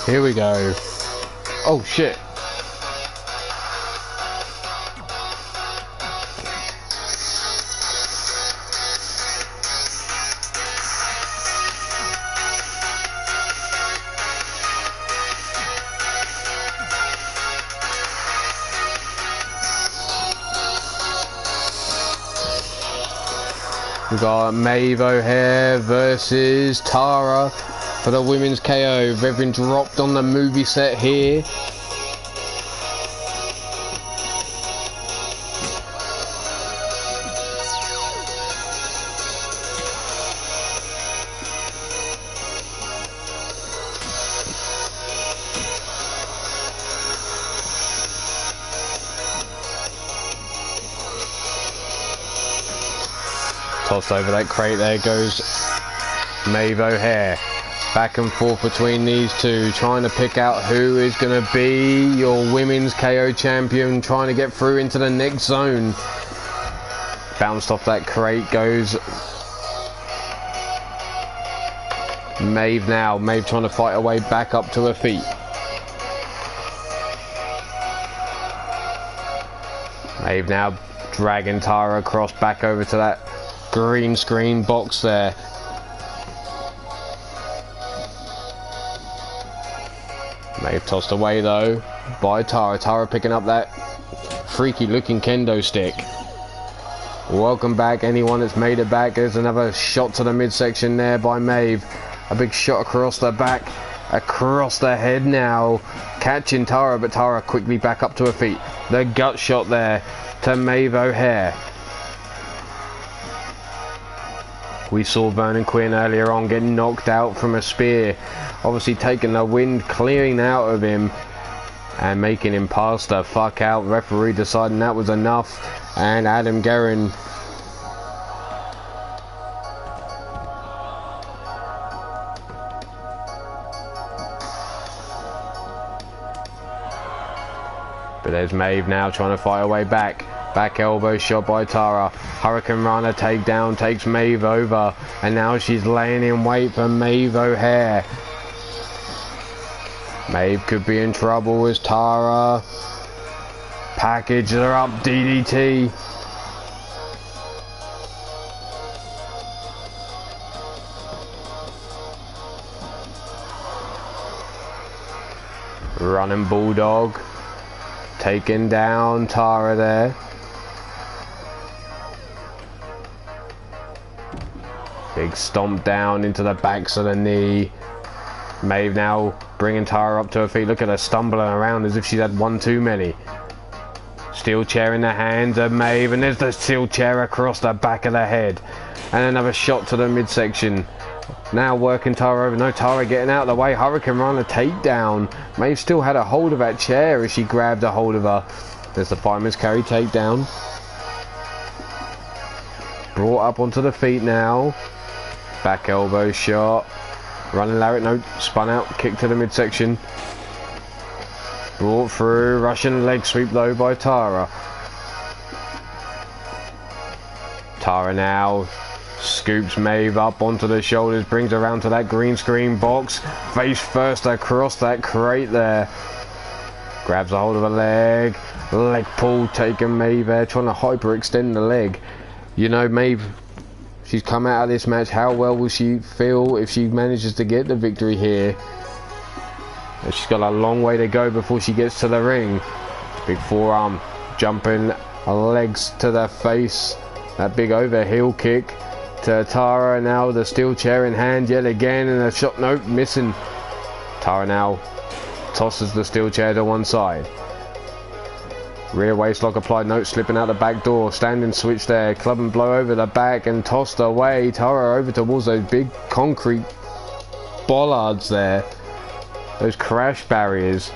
Here we go. Oh shit. We've got Maeve O'Hare versus Tara for the women's KO. They've been dropped on the movie set here. Tossed over that crate, there goes Maeve O'Hare. Back and forth between these two, trying to pick out who is going to be your women's KO champion, trying to get through into the next zone. Bounced off that crate goes Maeve now. Maeve trying to fight her way back up to her feet. Maeve now dragging Tara across back over to that green screen box there. Maeve tossed away though by Tara. Tara picking up that freaky looking kendo stick. Welcome back anyone that's made it back. There's another shot to the midsection there by Maeve. A big shot across the back, across the head now, catching Tara, but Tara quickly back up to her feet. The gut shot there to Maeve O'Hare. We saw Vernon Quinn earlier on get knocked out from a spear, obviously taking the wind clearing out of him and making him pass the fuck out. Referee deciding that was enough, and Adam Guerin but there's Maeve now trying to fight her way back. Back elbow shot by Tara. Hurricane Rana takedown takes Maeve over, and now she's laying in wait for Maeve O'Hare. Maeve could be in trouble as Tara packages her up. DDT. Running Bulldog taking down Tara there. Big stomp down into the backs of the knee. Maeve now bringing Tara up to her feet. Look at her stumbling around as if she's had one too many. Steel chair in the hands of Maeve, and there's the steel chair across the back of the head. And another shot to the midsection. Now working Tara over. No, Tara getting out of the way. Hurricane Runner takedown. Maeve still had a hold of that chair as she grabbed a hold of her. There's the fireman's carry takedown. Brought up onto the feet now. Back elbow shot. Running Lariat, no, spun out, kick to the midsection. Brought through, Russian leg sweep though by Tara. Tara now scoops Maeve up onto the shoulders, brings her around to that green screen box. Face first across that crate there. Grabs a hold of her leg. Leg pull taking Maeve there, trying to hyperextend the leg. You know, Maeve, she's come out of this match. How well will she feel if she manages to get the victory here? And she's got a long way to go before she gets to the ring. Big forearm, jumping legs to the face. That big overheel kick to Tara. Now the steel chair in hand yet again, and a shot, nope, missing. Tara now tosses the steel chair to one side. Rear waist lock applied, note slipping out the back door. Standing switch there, club and blow over the back and tossed away. Tara over towards those big concrete bollards there. Those crash barriers.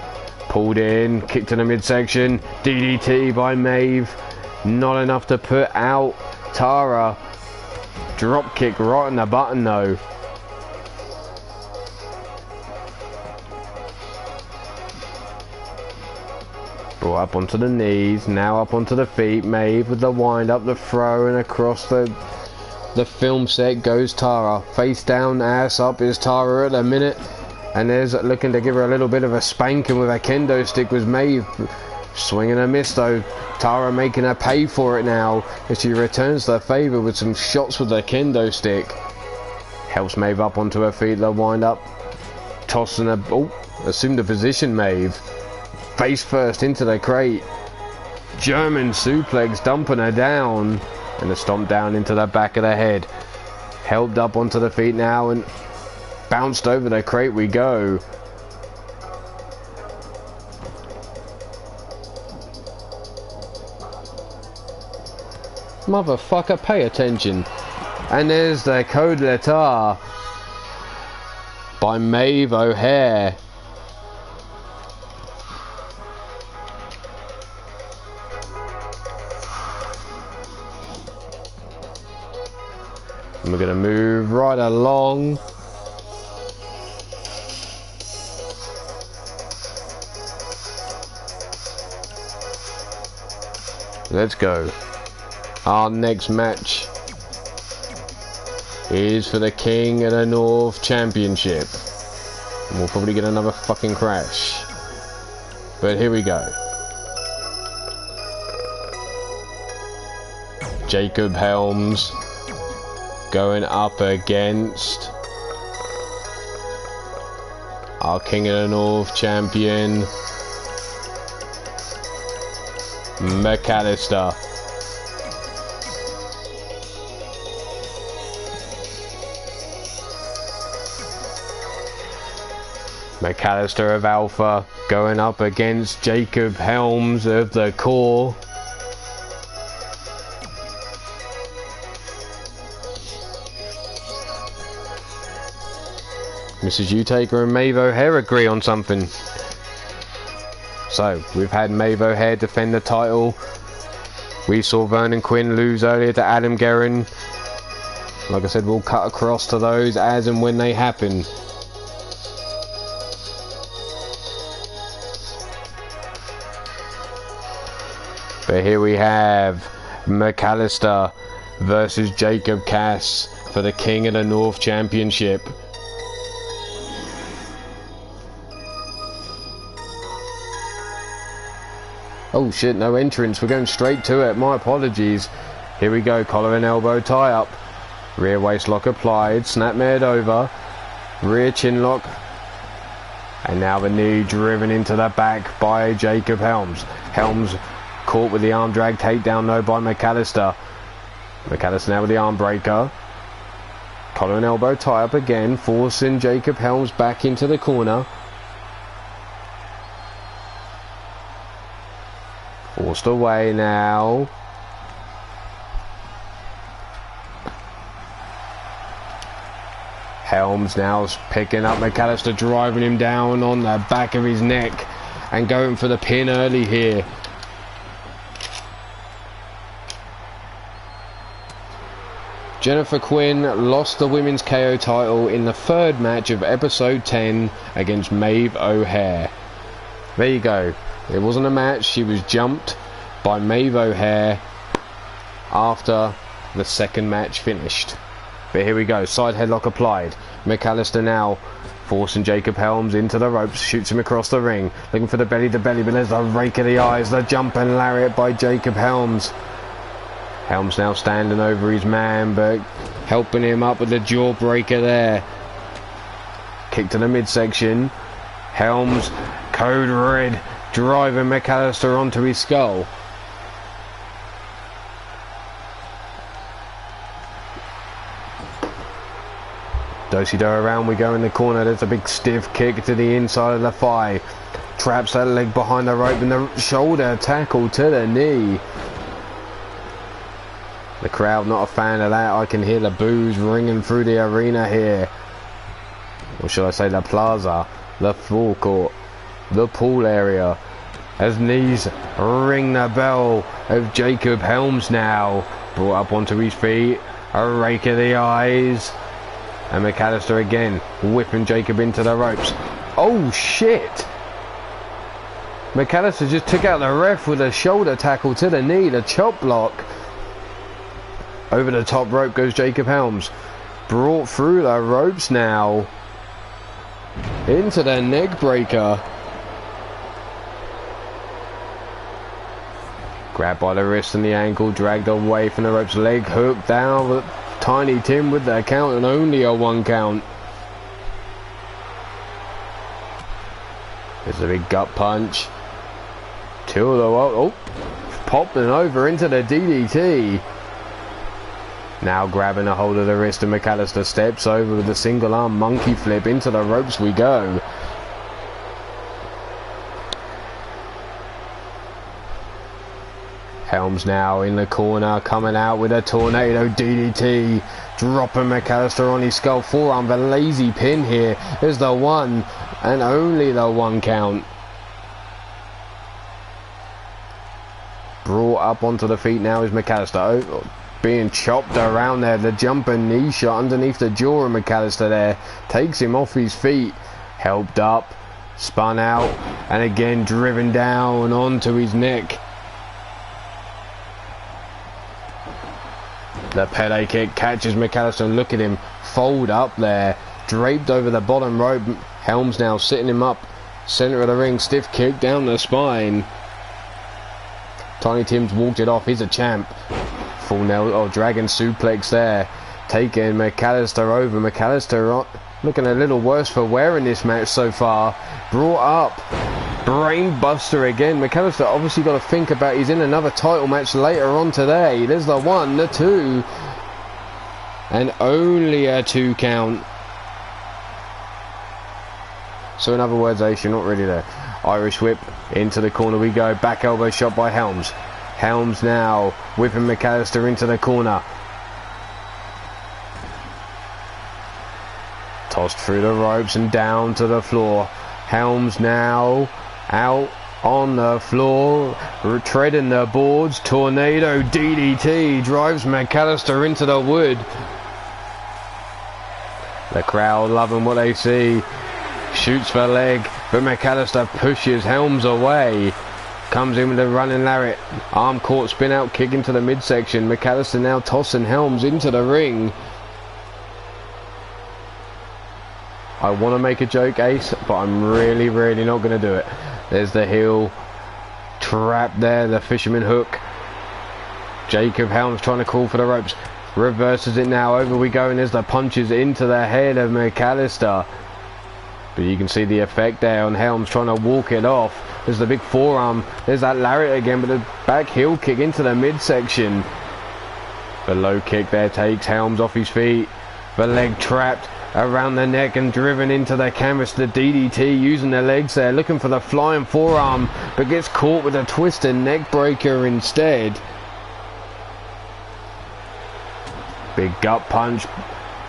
Pulled in, kick to the midsection. DDT by Maeve. Not enough to put out Tara. Drop kick right on the button though. Brought up onto the knees, now up onto the feet. Maeve with the wind up, the throw, and across the film set goes Tara. Face down, ass up is Tara at the minute. And there's looking to give her a little bit of a spanking with a kendo stick was Maeve. Swing and a miss though. Tara making her pay for it now as she returns the favour with some shots with the kendo stick. Helps Maeve up onto her feet, the wind up. Tossing a... oh, assumed a position Maeve. Face first into the crate. German suplex dumping her down. And a stomp down into the back of the head. Helped up onto the feet now and bounced over the crate we go. Motherfucker, pay attention. And there's the code letter by Maeve O'Hare. And we're going to move right along. Let's go. Our next match is for the King of the North Championship. And we'll probably get another fucking crash. But here we go. Jacob Helms going up against our King of the North champion, McAllister. McAllister of Alpha going up against Jacob Helms of the Core. Mrs. Utaker and Maeve O'Hare agree on something. So, we've had Maeve O'Hare defend the title. We saw Vernon Quinn lose earlier to Adam Guerin. Like I said, we'll cut across to those as and when they happen. But here we have McAllister versus Jacob Cass for the King of the North Championship. Oh shit, no entrance. We're going straight to it. My apologies. Here we go. Collar and elbow tie up. Rear waist lock applied. Snapmared over. Rear chin lock. And now the knee driven into the back by Jacob Helms. Helms caught with the arm drag takedown though by McAllister. McAllister now with the arm breaker. Collar and elbow tie up again, forcing Jacob Helms back into the corner. Forced away now. Helms now picking up McAllister, driving him down on the back of his neck and going for the pin early here. Jennifer Quinn lost the women's KO title in the third match of episode 10 against Maeve O'Hare. There you go. It wasn't a match. She was jumped by Maeve O'Hare after the second match finished. But here we go. Side headlock applied. McAllister now forcing Jacob Helms into the ropes. Shoots him across the ring. Looking for the belly to belly. But there's the rake of the eyes. The jump and lariat by Jacob Helms. Helms now standing over his man, but helping him up with the jawbreaker there. Kick to the midsection. Helms, code red, driving McAllister onto his skull. Do-si-do around we go in the corner. There's a big stiff kick to the inside of the thigh. Traps that leg behind the rope and the shoulder tackle to the knee. The crowd not a fan of that. I can hear the boos ringing through the arena here. or should I say the plaza, the forecourt, the pool area, as knees ring the bell of Jacob Helms now. Brought up onto his feet, a rake of the eyes, and McAllister again whipping Jacob into the ropes. Oh shit! McAllister just took out the ref with a shoulder tackle to the knee, the chop block. Over the top rope goes Jacob Helms. Brought through the ropes now. Into the neck breaker. Grabbed by the wrist and the ankle, dragged away from the ropes, leg hook down, but Tiny Tim with the count and only a 1 count. There's a big gut punch. Popping over into the DDT. Now grabbing a hold of the wrist, and McAllister steps over with a single arm monkey flip. Into the ropes we go. Helms now in the corner, coming out with a tornado DDT, dropping McAllister on his skull. Forearm, the lazy pin here. There's the 1 and only the 1 count. Brought up onto the feet now is McAllister. Being chopped around there. The jumping knee shot underneath the jaw of McAllister there. Takes him off his feet. Helped up, spun out, and again driven down onto his neck. The Pele kick catches McAllister. Look at him fold up there. Draped over the bottom rope. Helms now sitting him up. Center of the ring. Stiff kick down the spine. Tiny Tim's walked it off. He's a champ. Full nail. Dragon suplex there. Taking McAllister over. McAllister looking a little worse for wear in this match so far. Brought up. Brain buster again. McAllister obviously got to think about he's in another title match later on today. There's the 1, the 2. And only a 2 count. So in other words, Ace, you're not really there. Irish whip into the corner we go. Back elbow shot by Helms. Helms now whipping McAllister into the corner. Tossed through the ropes and down to the floor. Helms now out on the floor, treading the boards. Tornado DDT drives McAllister into the wood. The crowd loving what they see. Shoots for leg, but McAllister pushes Helms away. Comes in with a running lariat. Arm caught, spin out kick into the midsection. McAllister now tossing Helms into the ring. I want to make a joke, Ace, but I'm really not going to do it. There's the heel trap there, the fisherman hook. Jacob Helms trying to crawl for the ropes. Reverses it now, over we go, and there's the punches into the head of McAllister. But you can see the effect there on Helms trying to walk it off. There's the big forearm. There's that lariat again, but the back heel kick into the midsection. The low kick there takes Helms off his feet. The leg trapped around the neck and driven into the canvas. The DDT using the legs there, looking for the flying forearm, but gets caught with a twisted neck breaker instead. Big gut punch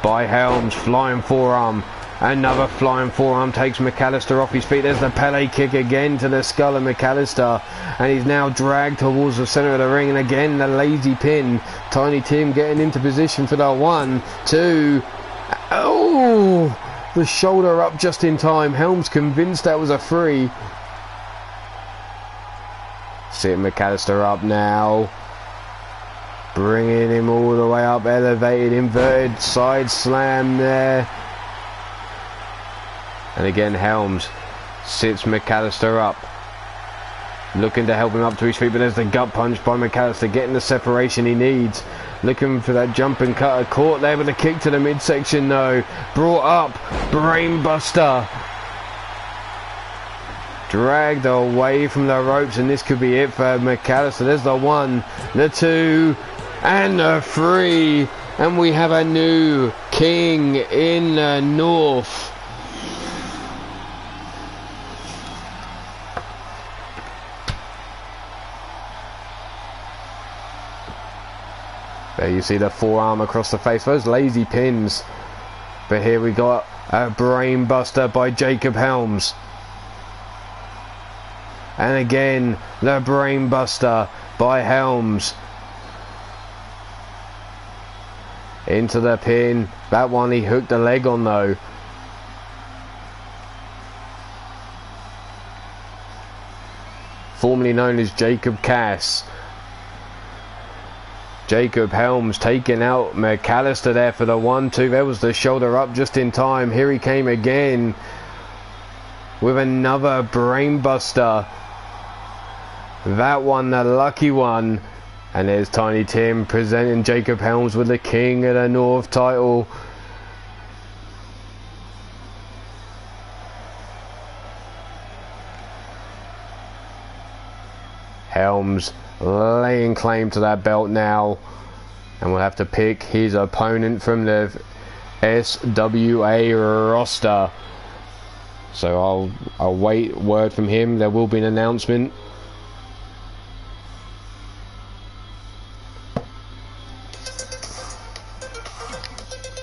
by Helms, flying forearm. Another flying forearm takes McAllister off his feet. There's the Pele kick again to the skull of McAllister, and he's now dragged towards the center of the ring, and again the lazy pin. Tiny Tim getting into position for the 1, 2. Oh, the shoulder up just in time. Helms convinced that was a 3. Sitting McAllister up now, bringing him all the way up, elevated, inverted side slam there. And again Helms sits McAllister up, looking to help him up to his feet, but there's the gut punch by McAllister, getting the separation he needs. Looking for that jumping cutter, caught there with a kick to the midsection though. Brought up, brain buster. Dragged away from the ropes, and this could be it for McAllister. There's the 1, the 2, and the 3. And we have a new king in the north. There you see the forearm across the face, those lazy pins. But here we got A brain buster by Jacob Helms. And again, the brain buster by Helms. Into the pin. That one he hooked the leg on though. Formerly known as Jacob Cass. Jacob Helms taking out McAllister there for the 1-2. There was the shoulder up just in time. Here he came again with another brainbuster. That one, the lucky one. And there's Tiny Tim presenting Jacob Helms with the King of the North title. Helms laying claim to that belt now, and we'll have to pick his opponent from the SWA roster. So I'll wait word from him. There will be an announcement.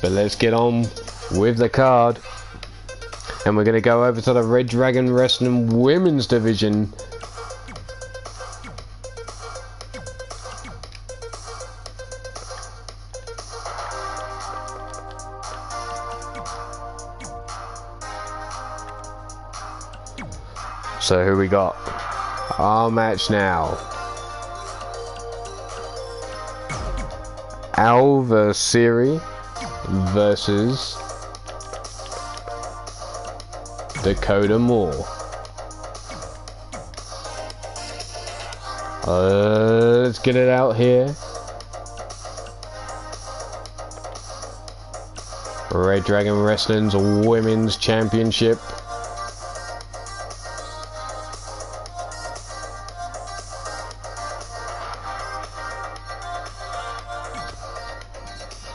But let's get on with the card, and we're going to go over to the Red Dragon Wrestling Women's Division. So here we got our match now. Alva Siri versus Dakota Moore. Let's get it out here. Red Dragon Wrestling's Women's Championship.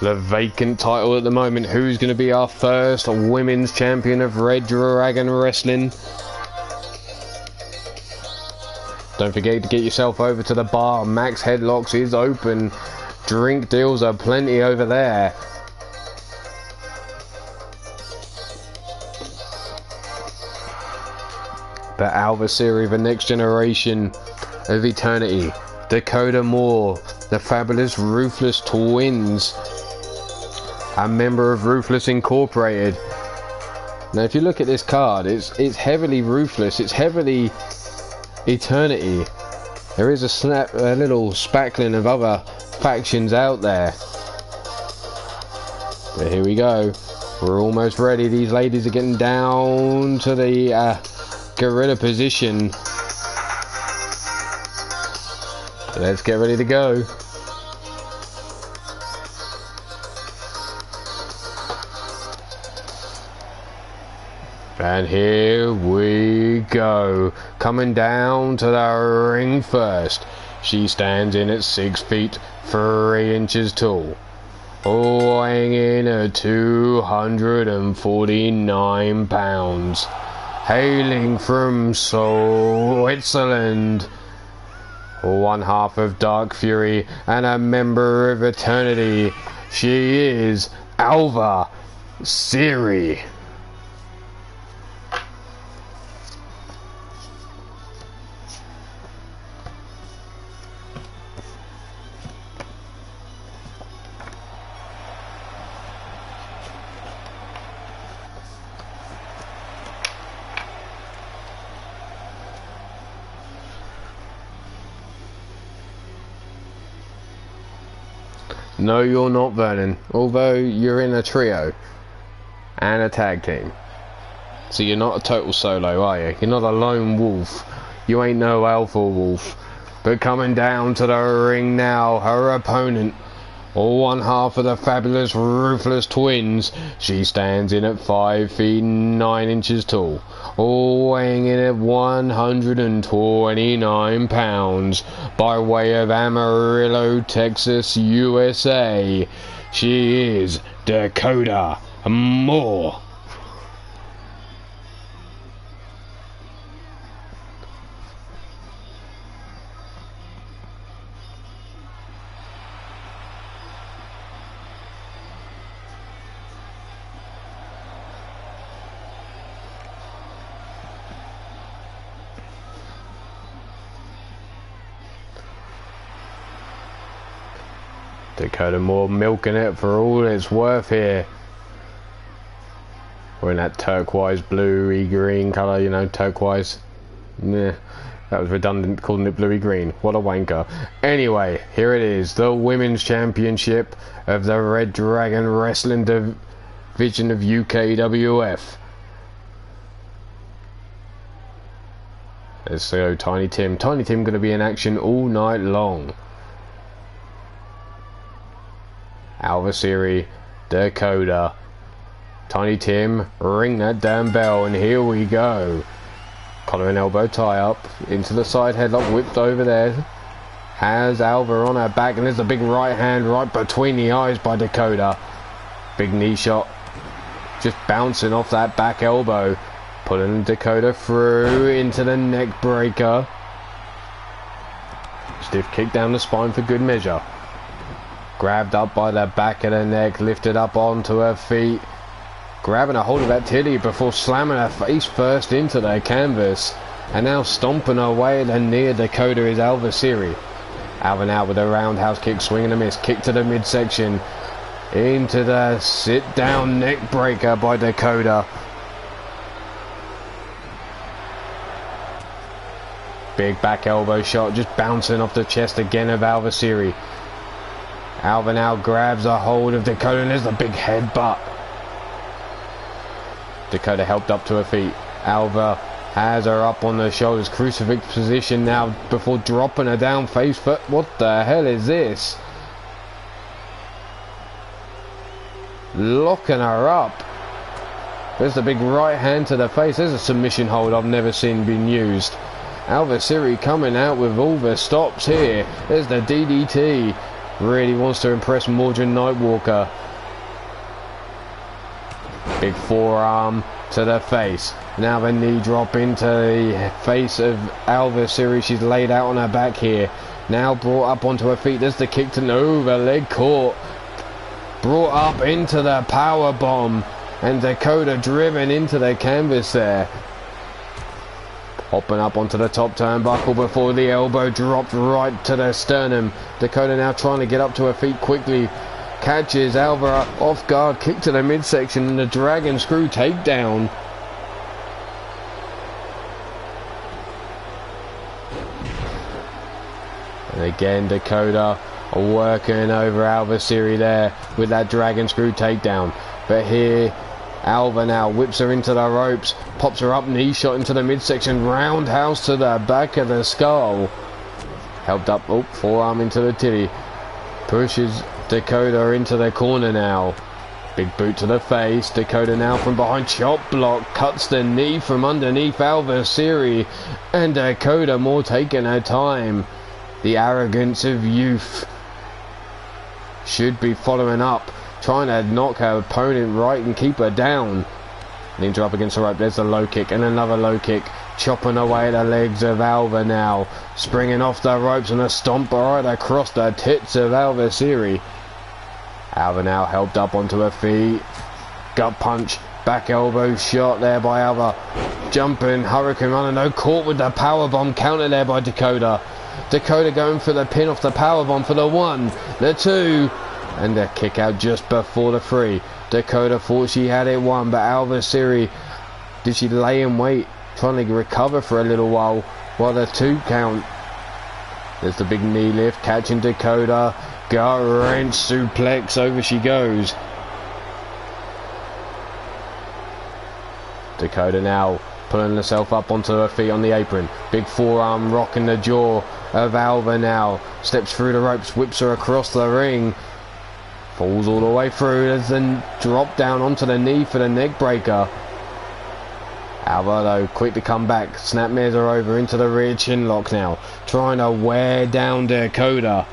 The vacant title at the moment. Who's going to be our first women's champion of Red Dragon Wrestling? Don't forget to get yourself over to the bar. Max Headlocks is open. Drink deals are plenty over there. But Alva Siri, the next generation of Eternity. Dakota Moore, the fabulous Ruthless Twins. A member of Ruthless Incorporated. Now if you look at this card, it's heavily Ruthless, it's heavily Eternity. There is a little spackling of other factions out there. But here we go. We're almost ready. These ladies are getting down to the gorilla position. Let's get ready to go. And here we go. Coming down to the ring first. She stands in at 6 feet 3 inches tall. Weighing in at 249 pounds. Hailing from Switzerland. One half of Dark Fury and a member of Eternity. She is Alva Siri. No, you're not Vernon, although you're in a trio and a tag team. So you're not a total solo, are you? You're not a lone wolf. You ain't no alpha wolf. But coming down to the ring now, her opponent, one half of the fabulous Ruthless Twins. She stands in at 5 feet 9 inches tall, weighing in at 129 pounds, by way of Amarillo, Texas, USA. She is Dakota Moore. Dakota more milking it for all it's worth here. We're in that turquoise, bluey green colour, you know, turquoise. Yeah, that was redundant calling it bluey green. What a wanker. Anyway, here it is, the Women's Championship of the Red Dragon Wrestling Division of UKWF. Let's go Tiny Tim. Tiny Tim going to be in action all night long. Adversary, Dakota. Tiny Tim, ring that damn bell, and here we go. Collar and elbow tie up into the side headlock, whipped over there. Has Alva on her back, and there's a big right hand right between the eyes by Dakota. Big knee shot, just bouncing off that back elbow, pulling Dakota through into the neck breaker. Stiff kick down the spine for good measure. Grabbed up by the back of the neck, lifted up onto her feet. Grabbing a hold of that titty before slamming her face first into the canvas. And now stomping away at the knee of Dakota is Adversary. Alva now with a roundhouse kick, swing and a miss. Kick to the midsection. Into the sit down neck breaker by Dakota. Big back elbow shot, just bouncing off the chest again of Adversary. Alva now grabs a hold of Dakota, and there's the big headbutt. Dakota helped up to her feet. Alva has her up on the shoulders, crucifix position now before dropping her down face first. What the hell is this? Locking her up. There's the big right hand to the face. There's a submission hold I've never seen being used. Adversary coming out with all the stops here. There's the DDT. Really wants to impress Mordred Nightwalker. Big forearm to the face. Now the knee drop into the face of Adversary. She's laid out on her back here. Now brought up onto her feet. There's the kick to no, the leg caught. Brought up into the power bomb. And Dakota driven into the canvas there. Hopping up onto the top turnbuckle before the elbow dropped right to the sternum. Dakota now trying to get up to her feet quickly. Catches Alva off guard, kick to the midsection, and the dragon screw takedown. And again Dakota working over Adversary there with that dragon screw takedown. But here Alva now whips her into the ropes, pops her up, knee shot into the midsection, roundhouse to the back of the skull. Helped up, oh, forearm into the titty. Pushes Dakota into the corner now. Big boot to the face. Dakota now from behind, chop block, cuts the knee from underneath Adversary. And Dakota more taking her time. The arrogance of youth. Should be following up, trying to knock her opponent right and keep her down. Leans her up against the rope. There's the low kick and another low kick. Chopping away the legs of Alva now. Springing off the ropes and a stomp right across the tits of Adversary. Alva now helped up onto her feet. Gut punch. Back elbow shot there by Alva. Jumping Hurricane Runner. No, caught with the powerbomb counter there by Dakota. Dakota going for the pin off the powerbomb for the 1, the 2. And a kick out just before the 3. Dakota thought she had it won, but Adversary, did she lay in wait, trying to recover for a little while the 2 count. There's the big knee lift, catching Dakota. Gut wrench suplex, over she goes. Dakota now pulling herself up onto her feet on the apron. Big forearm rocking the jaw of Alva now. Steps through the ropes, whips her across the ring. Falls all the way through. There's the drop down onto the knee for the neck breaker. Alva though quick to come back. Snapmares her over into the rear chin lock now. Trying to wear down Dakota.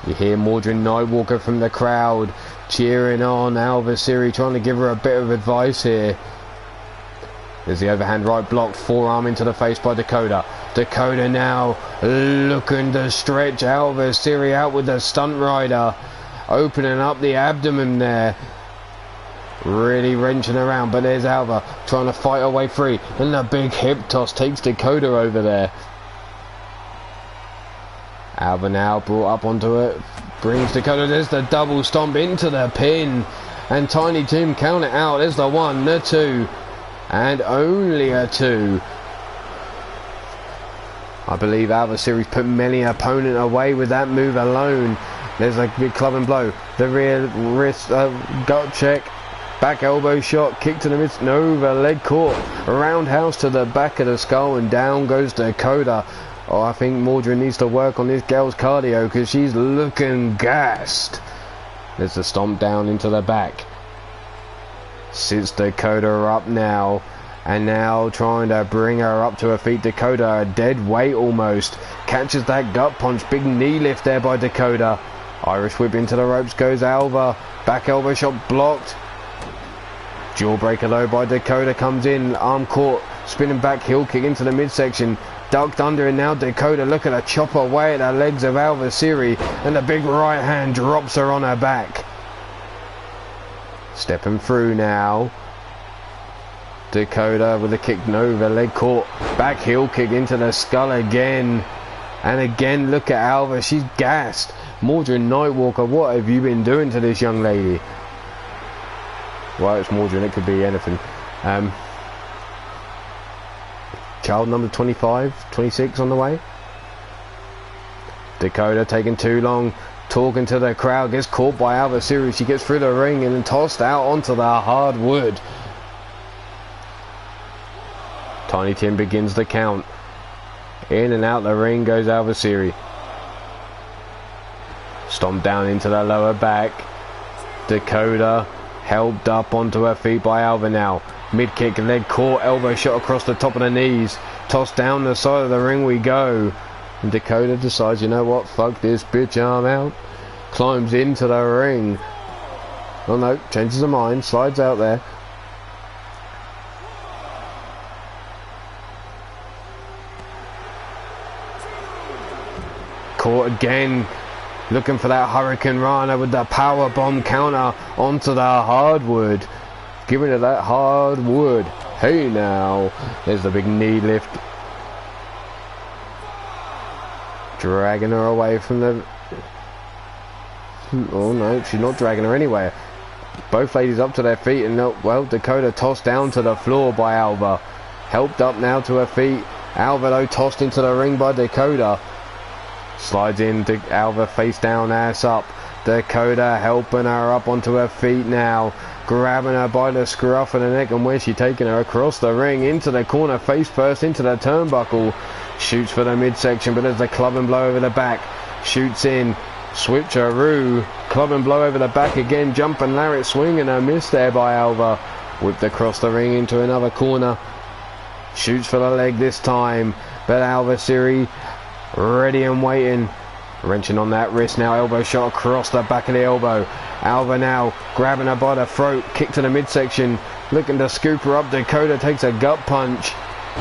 You hear Mordred Nightwalker from the crowd cheering on Adversary, trying to give her a bit of advice here. There's the overhand right blocked, forearm into the face by Dakota. Dakota now looking to stretch Adversary out with the stunt rider. Opening up the abdomen there. Really wrenching around, but there's Alva trying to fight her way free. And the big hip toss takes Dakota over there. Alva now brought up onto it Brings Dakota. There's the double stomp into the pin. And Tiny Tim count it out. There's the 1, the 2. And only a 2. I believe Alva Series put many opponent away with that move alone. There's a big club and blow. The rear wrist gut check. Back elbow shot. Kick to the mid. Nova leg caught. Roundhouse to the back of the skull. And down goes Dakota. Oh, I think Mordred needs to work on this girl's cardio because she's looking gassed. There's the stomp down into the back. Sits Dakota up now. And now trying to bring her up to her feet. Dakota, a dead weight almost. Catches that gut punch. Big knee lift there by Dakota. Irish whip into the ropes goes Alva. Back elbow shot blocked. Jawbreaker though by Dakota comes in. Arm caught. Spinning back heel kick into the midsection. Ducked under, and now Dakota look at her chop away at the legs of Alva Siri. And the big right hand drops her on her back. Stepping through now. Dakota with a kick. Nova leg caught. Back heel kick into the skull again. And again look at Alva. She's gassed. Mordred Nightwalker, what have you been doing to this young lady? Well, it's Mordred. It could be anything. Child number 25, 26 on the way. Dakota taking too long. Talking to the crowd. Gets caught by Alva Siri. She gets through the ring and then tossed out onto the hard wood. Tiny Tim begins the count. In and out the ring goes Alva Siri. Stomped down into the lower back. Dakota helped up onto her feet by Alva now. Mid kick, leg caught, elbow shot across the top of the knees. Tossed down the side of the ring we go. And Dakota decides, you know what, fuck this bitch, I'm out. Climbs into the ring. Oh no, changes her mind, slides out there. Caught again. Looking for that Hurricane Rana with the power bomb counter onto the hardwood. Giving her that hardwood. Hey now. There's the big knee lift. Dragging her away from the... Oh no, she's not dragging her anywhere. Both ladies up to their feet and well, Dakota tossed down to the floor by Alva. Helped up now to her feet. Alva though tossed into the ring by Dakota. Slides in to Alva face down, ass up. Dakota helping her up onto her feet now. Grabbing her by the scruff of the neck, and where's she taking her? Across the ring, into the corner, face first, into the turnbuckle. Shoots for the midsection, but there's the club and blow over the back. Shoots in, switcheroo. Club and blow over the back again, jumping Lariat swing, and a miss there by Alva. Whipped across the ring into another corner. Shoots for the leg this time, but Alva Siri ready and waiting. Wrenching on that wrist now, elbow shot across the back of the elbow. Alva now grabbing her by the throat, kick to the midsection, looking to scoop her up. Dakota takes a gut punch.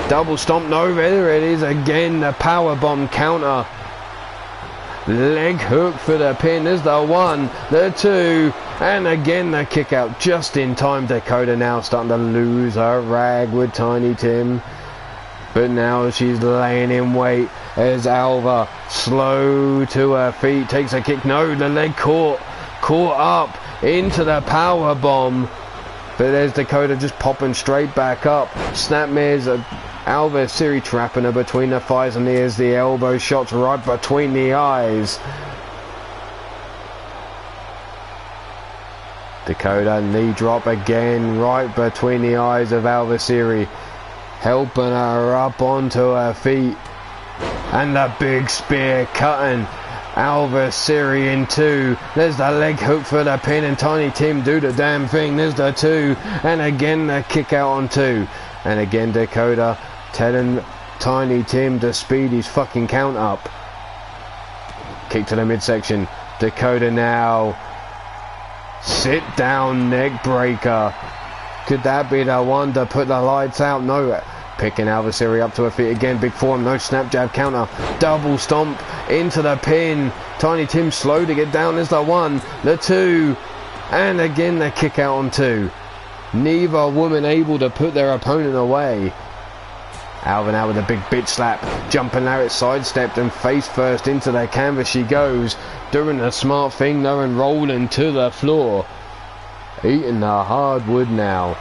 Double stomp, no, there it is again, the power bomb counter. Leg hook for the pin. There's the 1, the 2, and again the kick out just in time. Dakota now starting to lose her rag with Tiny Tim. But now she's laying in wait as Alva, slow to her feet, takes a kick. No, the leg caught up into the power bomb. But there's Dakota just popping straight back up. Snapmares, Alva Siri trapping her between the thighs, and there's the elbow shots right between the eyes. Dakota knee drop again right between the eyes of Alva Siri. Helping her up onto her feet. And the big spear cutting Alva Siri in 2. There's the leg hook for the pin, and Tiny Tim do the damn thing. There's the 2. And again the kick out on 2. And again Dakota telling Tiny Tim to speed his fucking count up. Kick to the midsection. Dakota now. Sit down neck breaker. Could that be the one to put the lights out? No. Picking Alva Siri up to her feet again. Big form. No snap jab counter. Double stomp into the pin. Tiny Tim slow to get down. There's the 1, the 2. And again the kick out on 2. Neither woman able to put their opponent away. Alva now with a big bitch slap. Jumping Larry sidestepped and face first into the canvas she goes. Doing the smart thing though and rolling to the floor. Eating the hardwood now.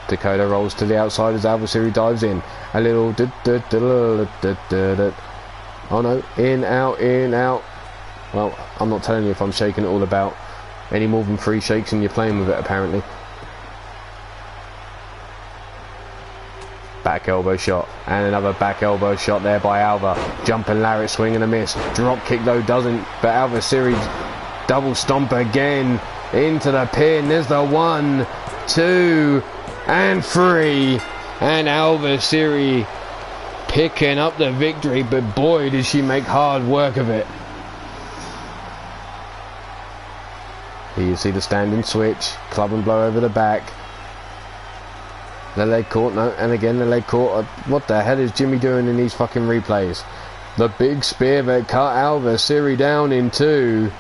Dakota rolls to the outside as Alva Siri dives in. A little oh no, in, out, in, out. Well, I'm not telling you if I'm shaking it all about. Any more than 3 shakes and you're playing with it apparently. Back elbow shot. And another back elbow shot there by Alva. Jumping Larry, swing and a miss. Drop kick though doesn't. But Alva Siri double stomp again. Into the pin. There's the 1, 2, and 3. And Alva Siri picking up the victory. But boy, did she make hard work of it. Here you see the standing switch. Club and blow over the back. The leg caught, no, and again the leg caught. What the hell is Jimmy doing in these fucking replays? The big spear that cut Alva Siri down in 2.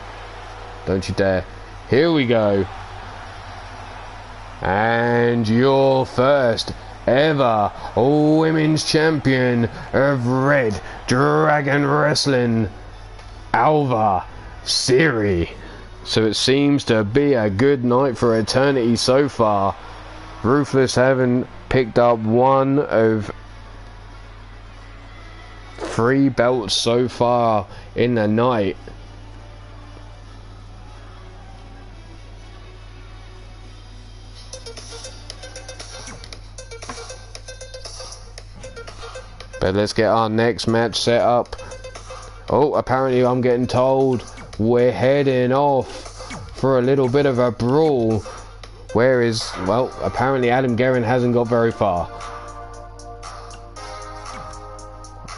Don't you dare. Here we go. And your first ever women's champion of Red Dragon Wrestling, Alva Siri. So it seems to be a good night for Eternity so far. Ruthless having picked up 1 of 3 belts so far in the night. But let's get our next match set up. Oh, apparently I'm getting told we're heading off for a little bit of a brawl. Where is, well, apparently Adam Guerin hasn't got very far.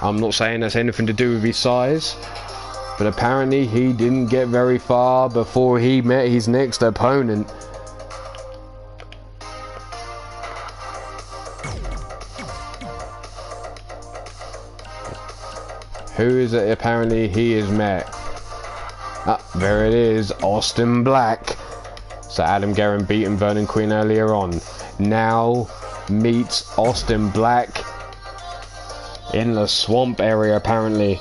I'm not saying that's anything to do with his size, but apparently he didn't get very far before he met his next opponent. Who is it apparently he has met? Ah, there it is, Austin Black. So Adam Guerin beating Vernon Quinn earlier on. Now meets Austin Black in the swamp area apparently.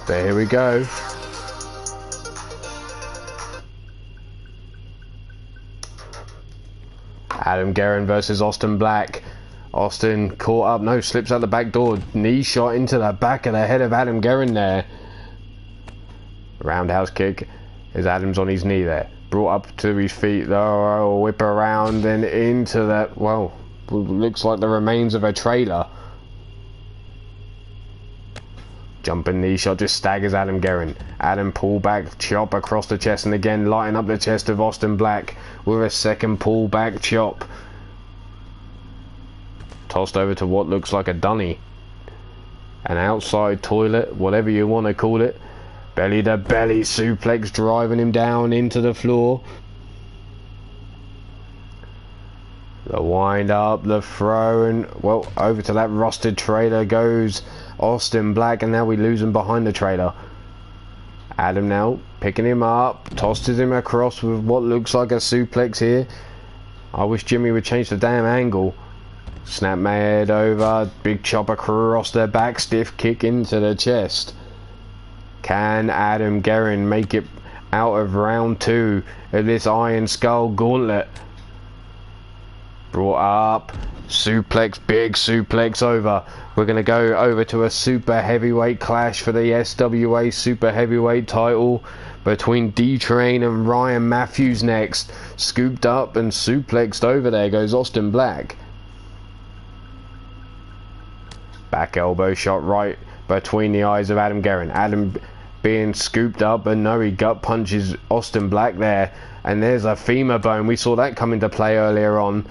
But here we go. Adam Guerin versus Austin Black. Austin caught up, no, slips out the back door. Knee shot into the back of the head of Adam Guerin there. Roundhouse kick as Adam's on his knee there. Brought up to his feet though, whip around and into that, well, looks like the remains of a trailer. Jumping knee shot just staggers Adam Guerin. Adam pull back chop across the chest and again lighting up the chest of Austin Black with a second pull back chop. Tossed over to what looks like a dunny. An outside toilet, whatever you want to call it. Belly to belly suplex driving him down into the floor. The wind up, the throw, and well, over to that rusted trailer goes Austin Black, and now we lose him behind the trailer. Adam now picking him up, tosses him across with what looks like a suplex here. I wish Jimmy would change the damn angle. Snap my head over, big chop across the back, stiff kick into the chest. Can Adam Guerin make it out of round 2 of this Iron Skull Gauntlet? Brought up, suplex, big suplex over. We're going to go over to a super heavyweight clash for the SWA super heavyweight title between D-Train and Ryan Matthews next. Scooped up and suplexed over there goes Austin Black. Back elbow shot right between the eyes of Adam Guerin. Adam being scooped up, and no, he gut punches Austin Black there. And there's a femur bone. We saw that come into play earlier on.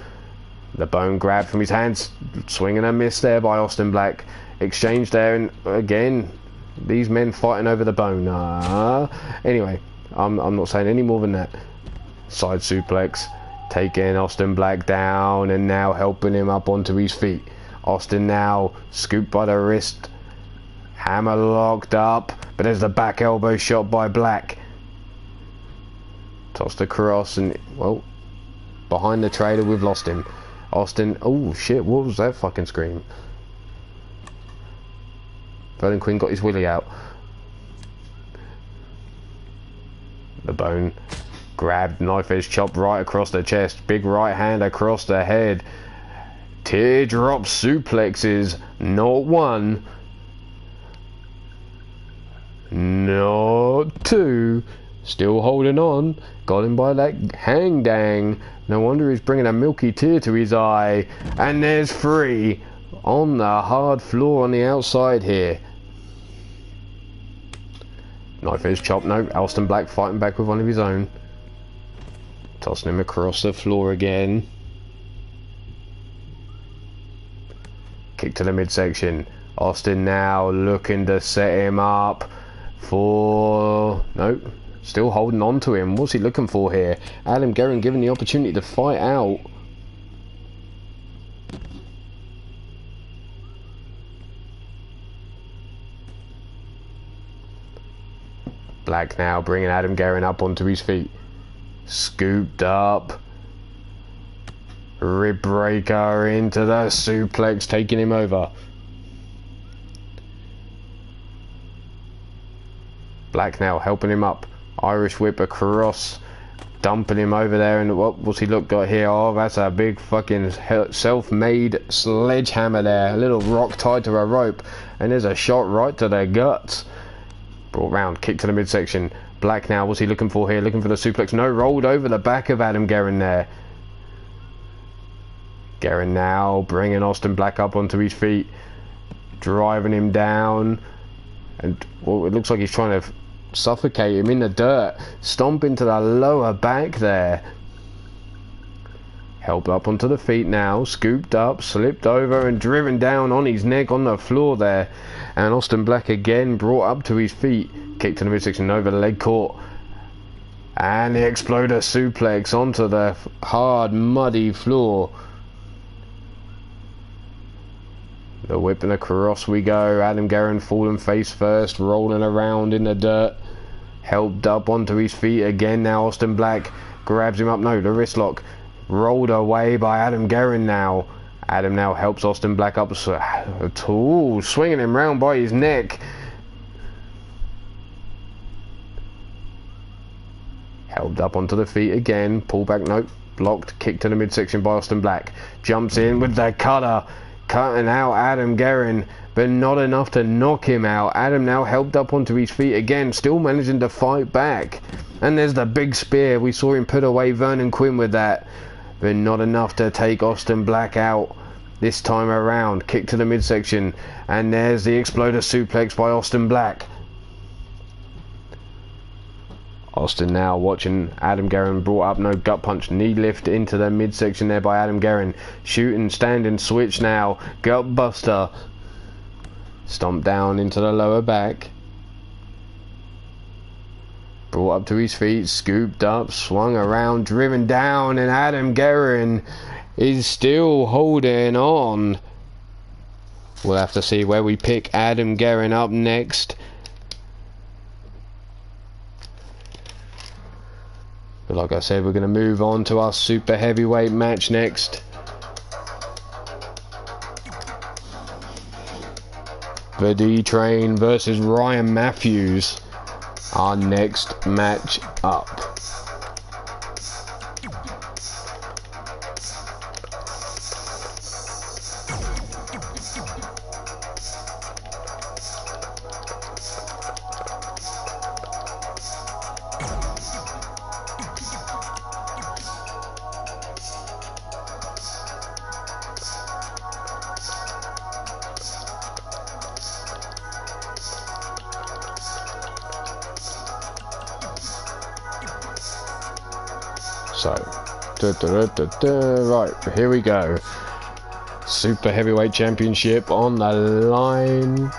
The bone grab from his hands, swing and a miss there by Austin Black. Exchange there, and again, These men fighting over the bone. Anyway, I'm not saying any more than that. Side suplex, taking Austin Black down and now helping him up onto his feet. Austin now scooped by the wrist, hammer locked up, but there's the back elbow shot by Black. Tossed across and, well, behind the trailer, we've lost him. Austin, oh shit, what was that fucking scream? Vernon Quinn got his willy out. The bone grabbed, knife edge chop right across the chest, big right hand across the head. Teardrop suplexes, not one, not two. Still holding on. Got him by that hang dang. No wonder he's bringing a milky tear to his eye. And there's three on the hard floor on the outside here. Knife edge chop. No, Austin Black fighting back with one of his own. Tossing him across the floor again. Kick to the midsection. Austin now looking to set him up for... Nope. Still holding on to him. What's he looking for here? Adam Guerin given the opportunity to fight out. Black now bringing Adam Guerin up onto his feet. Scooped up. Rib breaker into the suplex, taking him over. Black now helping him up. Irish whip across, dumping him over there. And what's he got here? Oh, that's a big fucking self-made sledgehammer there. A little rock tied to a rope, and there's a shot right to the guts. Brought round, kick to the midsection. Black now, what's he looking for here? Looking for the suplex. No, rolled over the back of Adam Guerin there. Guerin now bringing Austin Black up onto his feet, driving him down, and well, it looks like he's trying to suffocate him in the dirt. Stomp into the lower back there. Helped up onto the feet now, scooped up, slipped over and driven down on his neck on the floor there. And Austin Black again brought up to his feet. Kick to the midsection, over the leg caught. And the exploder suplex onto the hard, muddy floor. The whip and across we go. Adam Guerin falling face first, rolling around in the dirt. Helped up onto his feet again. Now Austin Black grabs him up. No, the wrist lock. Rolled away by Adam Guerin now. Adam now helps Austin Black up. Ooh, swinging him round by his neck. Held up onto the feet again. Pull back, nope. Blocked. Kick to the midsection by Austin Black. Jumps in with the cutter. Cutting out Adam Guerin, but not enough to knock him out. Adam now helped up onto his feet again, still managing to fight back. And there's the big spear. We saw him put away Vernon Quinn with that, but not enough to take Austin Black out this time around. Kick to the midsection, and there's the exploder suplex by Austin Black. Austin now watching Adam Guerin, brought up, no gut punch, knee lift into the midsection there by Adam Guerin. Shooting, standing switch now, gut buster. Stomp down into the lower back. Brought up to his feet, scooped up, swung around, driven down, and Adam Guerin is still holding on. We'll have to see where we pick Adam Guerin up next. But like I said, we're going to move on to our super heavyweight match next. The D-Train versus Ryan Matthews. Our next match up. Right, here we go. Super Heavyweight Championship on the line.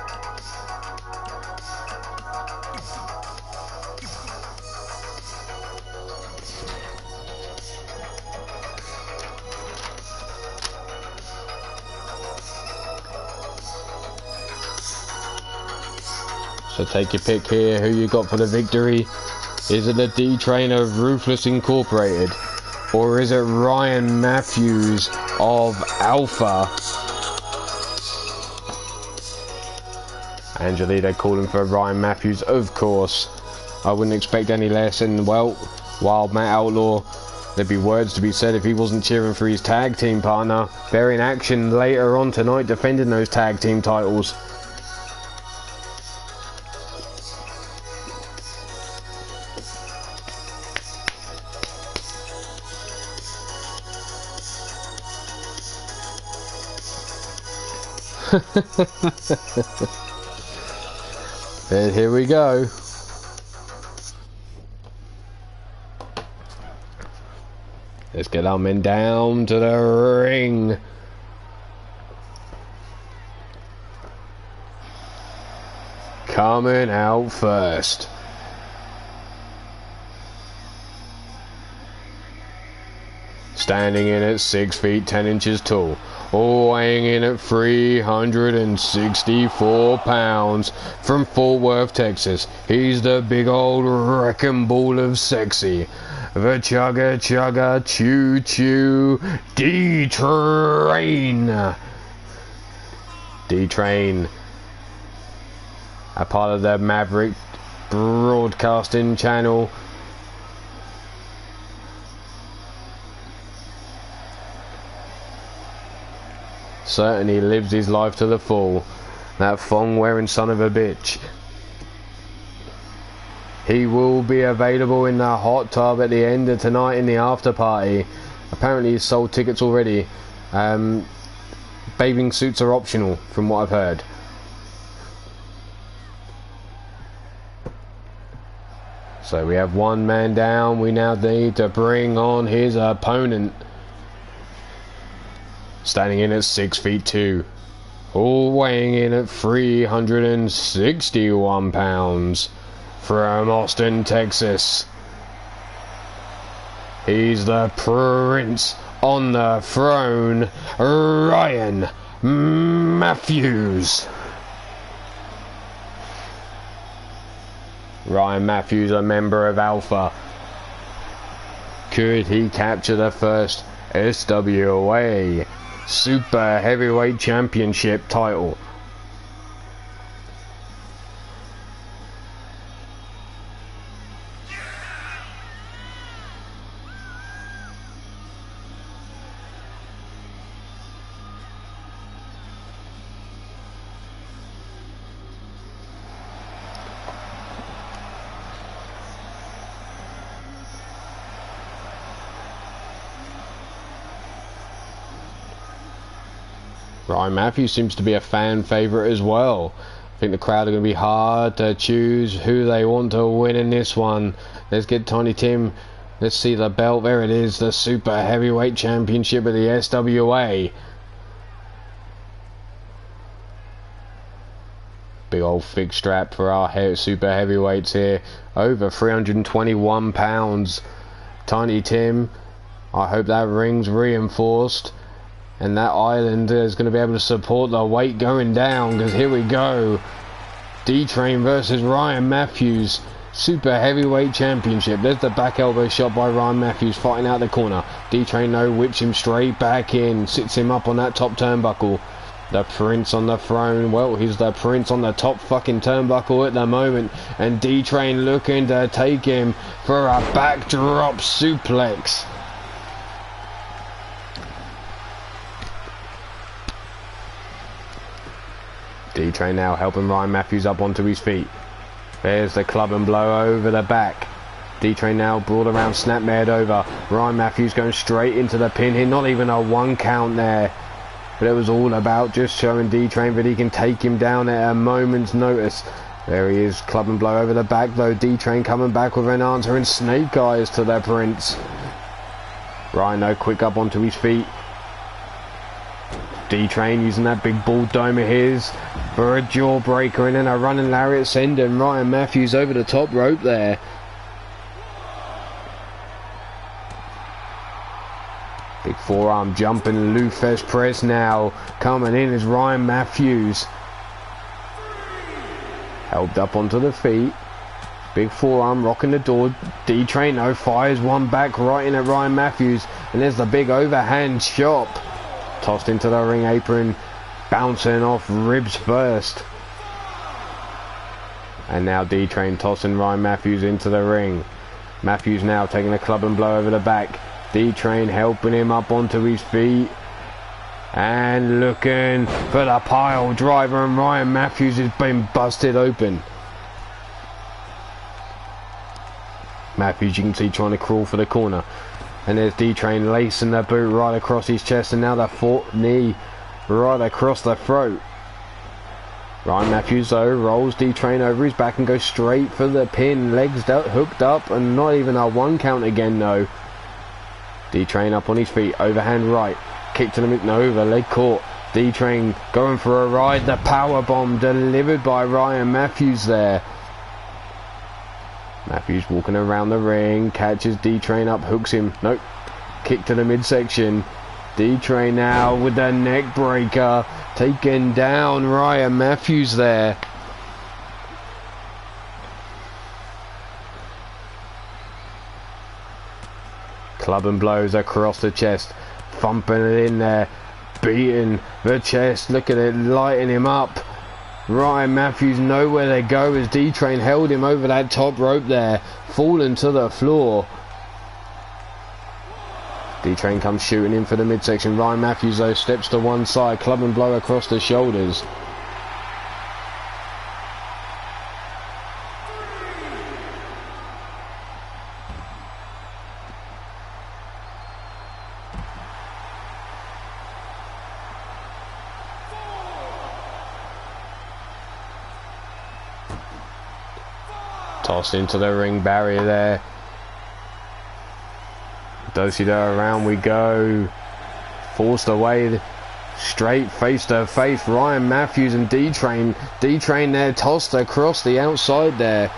So take your pick here. Who you got for the victory? Is it the D-Train of Ruthless Incorporated? Or is it Ryan Matthews of Alpha? Angelina calling for Ryan Matthews, of course. I wouldn't expect any less. And, well, Wild Matt Outlaw, there'd be words to be said if he wasn't cheering for his tag team partner. They're in action later on tonight defending those tag team titles. And here we go. Let's get our men down to the ring. Coming out first. Standing in at 6 feet 10 inches tall. Weighing in at 364 pounds from Fort Worth, Texas. He's the big old wrecking ball of sexy. The chugga chugga choo choo D-Train. D-Train, a part of the Maverick broadcasting channel. Certainly lives his life to the full. That thong wearing son of a bitch. He will be available in the hot tub at the end of tonight in the after party. Apparently he's sold tickets already. Bathing suits are optional from what I've heard. So we have one man down. We now need to bring on his opponent. Standing in at 6 feet 2. Weighing in at 361 pounds. From Austin, Texas. He's the Prince on the throne, Ryan Matthews. Ryan Matthews, a member of Alpha. Could he capture the first SWA Super Heavyweight Championship title? Ryan Matthews seems to be a fan favourite as well. I think the crowd are going to be hard to choose who they want to win in this one. Let's get Tiny Tim. Let's see the belt. There it is, the Super Heavyweight Championship of the SWA. Big old thick strap for our Super Heavyweights here. Over 321 pounds. Tiny Tim. I hope that ring's reinforced. And that island is going to be able to support the weight going down, because here we go. D-Train versus Ryan Matthews. Super Heavyweight Championship. There's the back elbow shot by Ryan Matthews fighting out the corner. D-Train no whips him straight back in. Sits him up on that top turnbuckle. The Prince on the throne. Well, he's the Prince on the top fucking turnbuckle at the moment. And D-Train looking to take him for a backdrop suplex. D-Train now helping Ryan Matthews up onto his feet. There's the club and blow over the back. D-Train now brought around, snapmared over. Ryan Matthews going straight into the pin here. Not even a 1 count there. But it was all about just showing D-Train that he can take him down at a moment's notice. There he is, club and blow over the back though. D-Train coming back with an answer and snake eyes to the Prince. Rhino quick up onto his feet. D-Train using that big ball dome of his for a jawbreaker, and then a running lariat sending Ryan Matthews over the top rope there. Big forearm jumping Lufes press now. Coming in is Ryan Matthews. Helped up onto the feet. Big forearm rocking the door. D-Train though fires one back right in at Ryan Matthews. And there's the big overhand chop. Tossed into the ring apron. Bouncing off ribs first. And now D-Train tossing Ryan Matthews into the ring. Matthews now taking a club and blow over the back. D-Train helping him up onto his feet. And looking for the pile driver, and Ryan Matthews has been busted open. Matthews, you can see, trying to crawl for the corner. And there's D-Train lacing the boot right across his chest, and now the knee right across the throat. Ryan Matthews though rolls D-Train over his back and goes straight for the pin. Legs hooked up, and not even a 1 count again, no. D-Train up on his feet, overhand right. Kick to the no, the leg caught. D-Train going for a ride. The power bomb delivered by Ryan Matthews there. Matthews walking around the ring, catches D-Train up, hooks him. Nope. Kick to the midsection. D-Train now with the neck breaker, taking down Ryan Matthews there. Club and blows across the chest. Thumping it in there, beating the chest, look at it, lighting him up. Ryan Matthews nowhere to go as D-Train held him over that top rope there, falling to the floor. D-Train comes shooting in for the midsection. Ryan Matthews though steps to one side, club and blow across the shoulders. Tossed into the ring barrier there. Do-si-do around we go. Forced away. Straight face to face. Ryan Matthews and D-Train. D-Train there tossed across the outside there.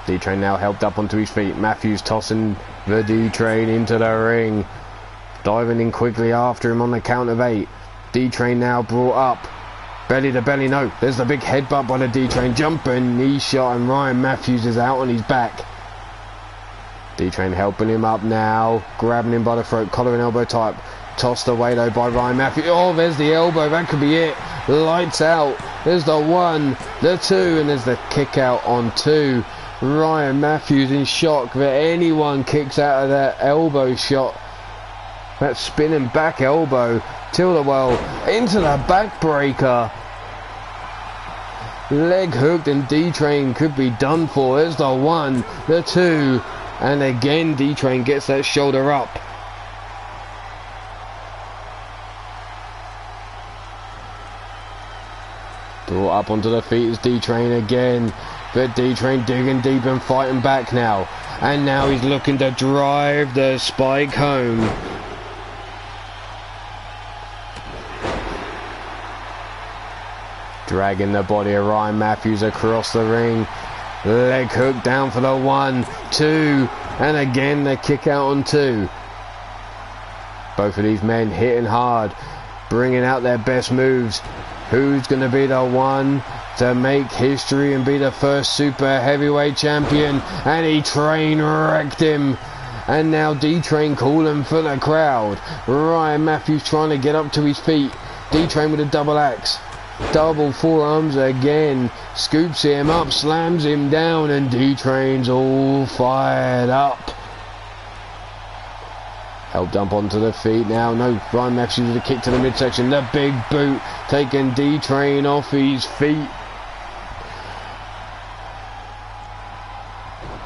D-Train now helped up onto his feet. Matthews tossing the D-Train into the ring. Diving in quickly after him on the count of 8. D-Train now brought up. Belly to belly, no. There's the big headbutt by the D-Train. Jumping knee shot, and Ryan Matthews is out on his back. D-Train helping him up now. Grabbing him by the throat. Collar and elbow type. Tossed away though by Ryan Matthews. Oh, there's the elbow. That could be it. Lights out. There's the 1, the 2, and there's the kick out on 2. Ryan Matthews in shock that anyone kicks out of that elbow shot. That spinning back elbow. Tilt-a-whirl into the backbreaker. Leg hooked, and D-Train could be done for. There's the 1, the 2, and again D-Train gets that shoulder up. Brought up onto the feet is D-Train again, but D-Train digging deep and fighting back now. And now he's looking to drive the spike home. Dragging the body of Ryan Matthews across the ring. Leg hook down for the 1, 2, and again the kick out on 2. Both of these men hitting hard, bringing out their best moves. Who's going to be the one to make history and be the first super heavyweight champion? And he train wrecked him. And now D-Train calling for the crowd. Ryan Matthews trying to get up to his feet. D-Train with a double axe. Double forearms again. Scoops him up, slams him down, and D-Train's all fired up. Help dump onto the feet now. No, Ryan Matthews with a kick to the midsection. The big boot taking D-Train off his feet.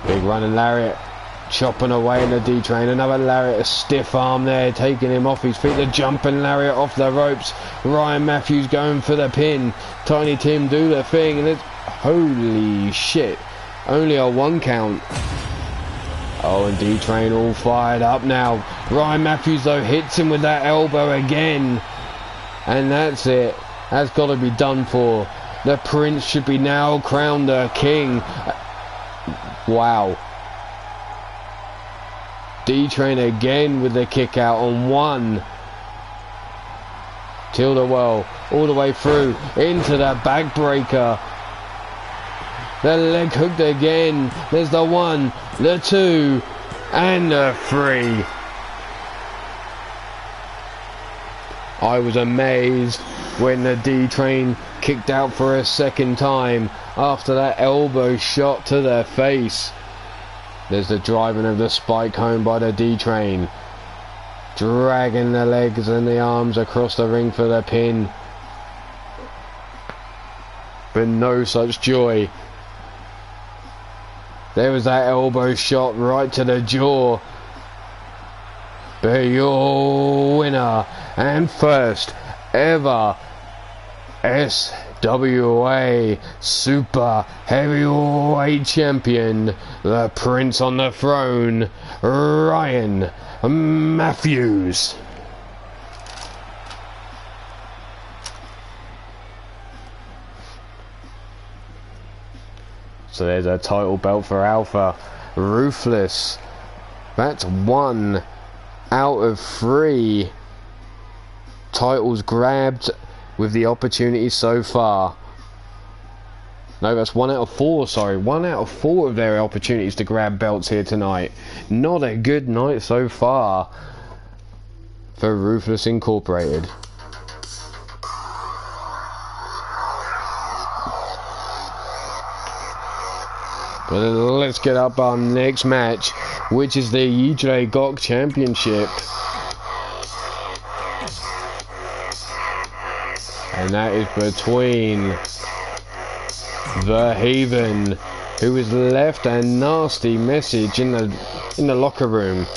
Big running lariat. Chopping away in the D-Train. Another lariat, a stiff arm there, taking him off his feet. The jumping lariat off the ropes. Ryan Matthews going for the pin. Tiny Tim do the thing, and it's holy shit. Only a 1 count. Oh, and D-Train all fired up now. Ryan Matthews though hits him with that elbow again. And that's it. That's got to be done for. The Prince should be now crowned the king. Wow. D-Train again with the kick out on 1, Till the well, all the way through, into the backbreaker. The leg hooked again. There's the 1, the 2, and the 3. I was amazed when the D-Train kicked out for a second time after that elbow shot to the face. There's the driving of the spike home by the D-Train. Dragging the legs and the arms across the ring for the pin. But no such joy. There was that elbow shot right to the jaw. But your winner and first ever SWA Super Heavyweight Champion, the Prince on the Throne, Ryan Matthews. So there's a title belt for Alpha. Ruthless. That's 1 out of 3 titles grabbed with the opportunity so far. No, that's 1 out of 4, sorry. 1 out of 4 of their opportunities to grab belts here tonight. Not a good night so far for Ruthless Incorporated. But let's get up our next match, which is the UKWF Championship. And that is between the Heathen, who has left a nasty message in the locker room.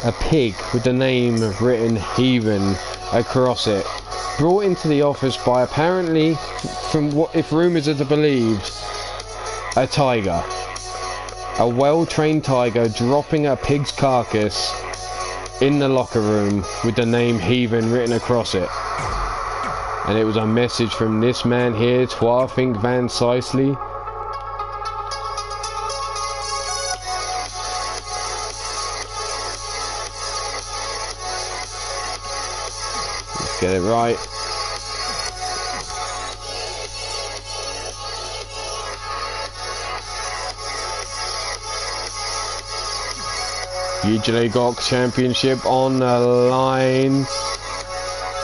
A pig with the name written Heathen across it. Brought into the office by, apparently, from what if rumours are to believed, a tiger. A well-trained tiger dropping a pig's carcass in the locker room with the name Heathen written across it. And it was a message from this man here, Twarfink Van Sisley. Let's get it right. UKWF Championship on the line.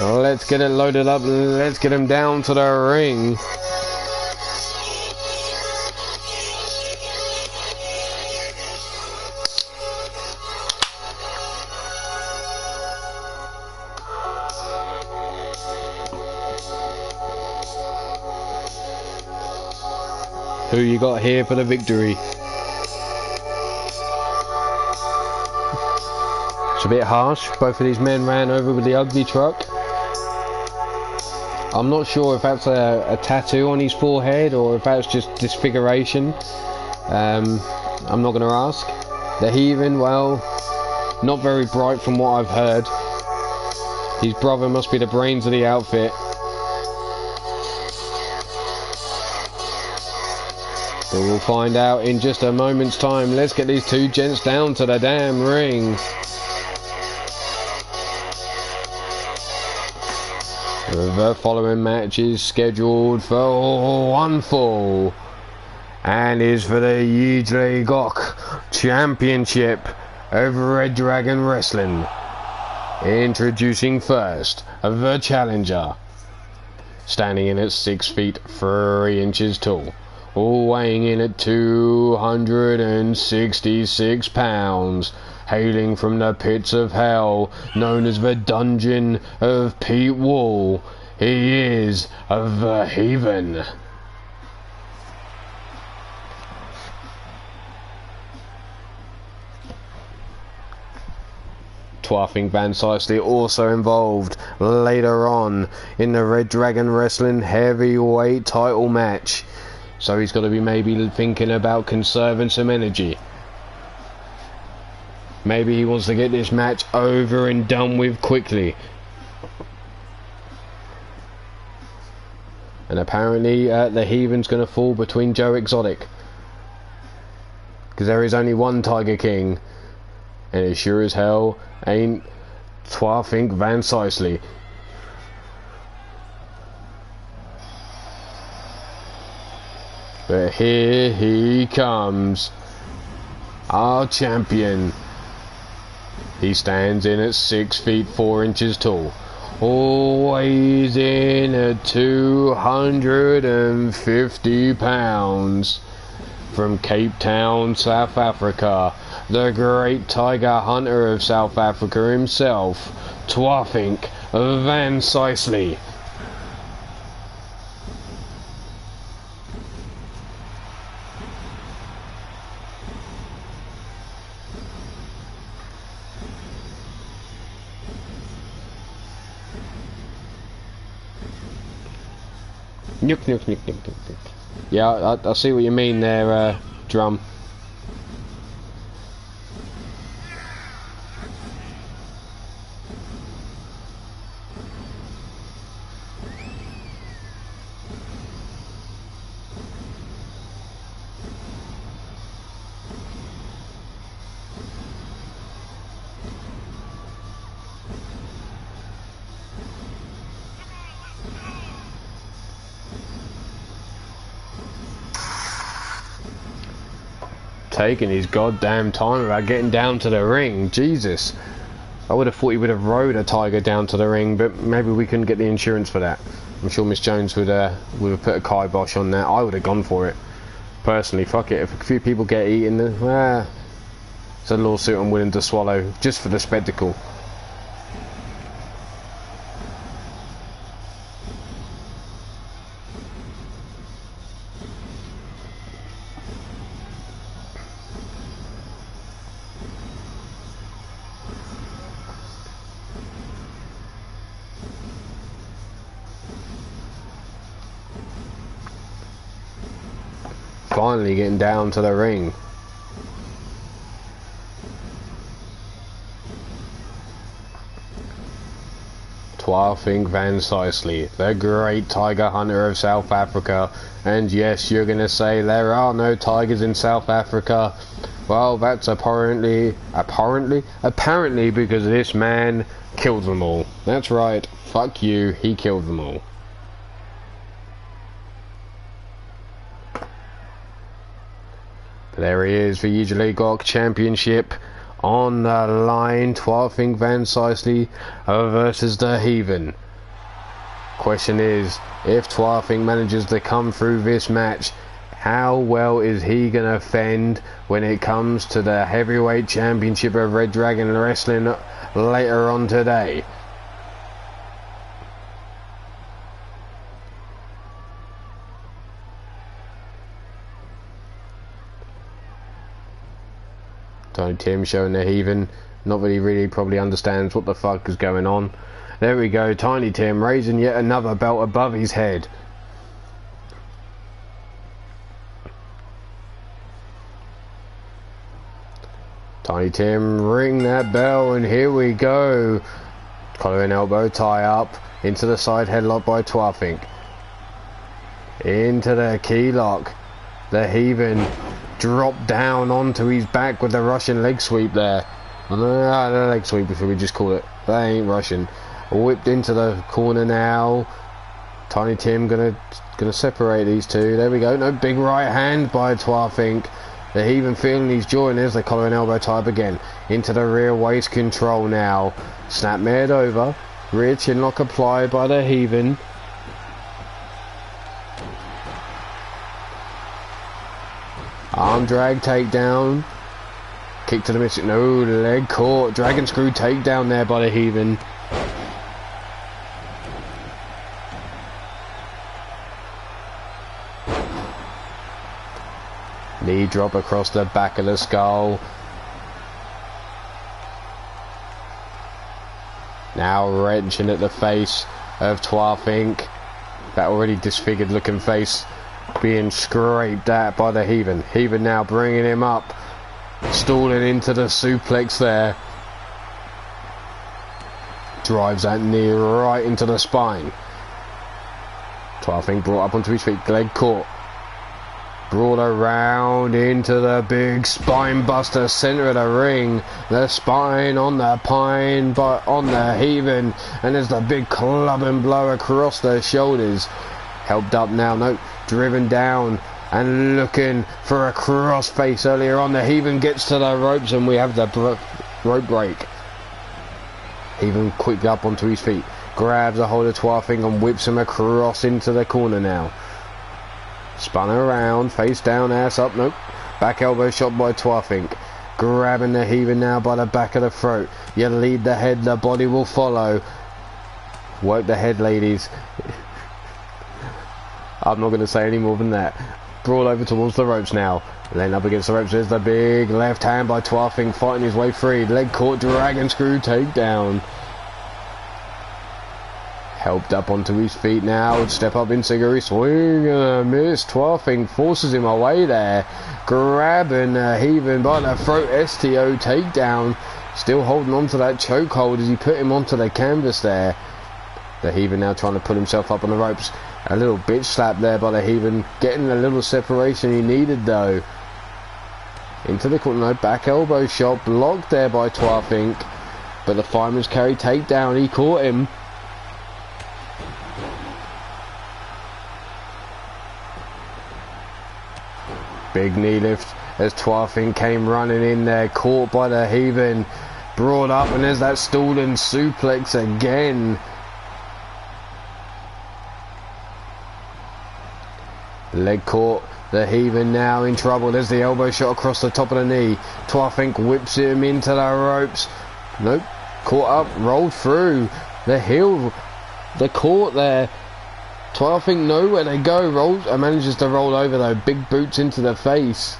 Let's get it loaded up. Let's get him down to the ring. Who you got here for the victory? It's a bit harsh. Both of these men ran over with the ugly truck. I'm not sure if that's a tattoo on his forehead or if that's just disfiguration. I'm not going to ask. The Heathen, well, not very bright from what I've heard. His brother must be the brains of the outfit. But we'll find out in just a moment's time. Let's get these two gents down to the damn ring. The following match is scheduled for one fall and is for the UKWF Championship of Red Dragon Wrestling. Introducing first the challenger, standing in at 6 feet 3 inches tall, weighing in at 266 pounds, hailing from the pits of hell known as the Dungeon of Pete Wall. He is the Heathen. Twarfink Van Sisley also involved later on in the Red Dragon Wrestling heavyweight title match, so he's got to be maybe thinking about conserving some energy. Maybe he wants to get this match over and done with quickly. And apparently the Heathen's going to fall between Joe Exotic, because there is only one Tiger King, and it sure as hell ain't Twarfink Van Sisley. But here he comes, our champion. He stands in at 6 feet 4 inches tall, weighs in at 250 pounds. From Cape Town, South Africa, the great tiger hunter of South Africa himself, Twafink Van Sisely. Nuke, nuke, nuke, nuke, nuke, nuke. Yeah, I see what you mean there, Drum. Taking his goddamn time about getting down to the ring. Jesus, I would have thought he would have rode a tiger down to the ring, but maybe we couldn't get the insurance for that. I'm sure Miss Jones would have put a kibosh on that. I would have gone for it personally. Fuck it, if a few people get eaten, it's a lawsuit I'm willing to swallow just for the spectacle. Finally getting down to the ring. Twafink Van Sisely, the great tiger hunter of South Africa. And yes, you're gonna say there are no tigers in South Africa. Well, that's apparently because this man killed them all. That's right, fuck you, he killed them all. There he is, the UKWF Championship on the line. Twafink Van Sisely versus the Heathen. Question is, if Twafink manages to come through this match, how well is he going to fend when it comes to the Heavyweight Championship of Red Dragon Wrestling later on today? Tiny Tim showing the Heathen, not that he really probably understands what the fuck is going on. There we go, Tiny Tim raising yet another belt above his head. Tiny Tim ring that bell, and here we go. Collar and elbow tie up into the side headlock by Twafink. Into the key lock. The Heathen dropped down onto his back with the Russian leg sweep there. The leg sweep, should we just call it? That ain't Russian. Whipped into the corner now. Tiny Tim gonna separate these two. There we go. No, big right hand by Twafink. The Heathen feeling his jaw, and there's the collar and elbow tie up again. Into the rear waist control now. Snap mared over. Rear chin lock applied by the Heathen. Arm drag takedown. Kick to the midsection. No, leg caught. Dragon screw takedown there by the Heathen. Knee drop across the back of the skull. Now wrenching at the face of Twafink. That already disfigured looking face being scraped at by the Heathen. Heathen now bringing him up. Stalling into the suplex there. Drives that knee right into the spine. Twafink brought up onto his feet. Leg caught. Brought around into the big spine buster, center of the ring. The spine on the pine, but on the Heathen, and there's the big club and blow across the shoulders. Helped up now, no, driven down and looking for a crossface earlier on. The Heathen gets to the ropes and we have the rope break. Heathen quickly up onto his feet, grabs a hold of Twafing and whips him across into the corner now. Spun around, face down, ass up, nope. Back elbow shot by Twafing. Grabbing the Heathen now by the back of the throat. You lead the head, the body will follow. Work the head, ladies. I'm not going to say any more than that. Brawl over towards the ropes now. Laying up against the ropes. There's the big left hand by Twafing, fighting his way free. Leg caught, dragon screw takedown. Helped up onto his feet now. Step up Insiguri. Swing and a miss. Twafing forces him away there. Grabbing Heathen by the throat. STO takedown. Still holding on to that chokehold as he put him onto the canvas there. The Heathen now trying to pull himself up on the ropes. A little bitch slap there by the Heathen. Getting a little separation he needed though. Into the corner. No, back elbow shot. Blocked there by Twafing. But the fireman's carry takedown. He caught him. Big knee lift as Twafing came running in there. Caught by the Heathen. Brought up and there's that stolen suplex again. Leg caught. The Heathen now in trouble. There's the elbow shot across the top of the knee. Twafing whips him into the ropes. Nope. Caught up. Rolled through. The heel. The court there. Twafing nowhere to go. Rolls. Manages to roll over though. Big boots into the face.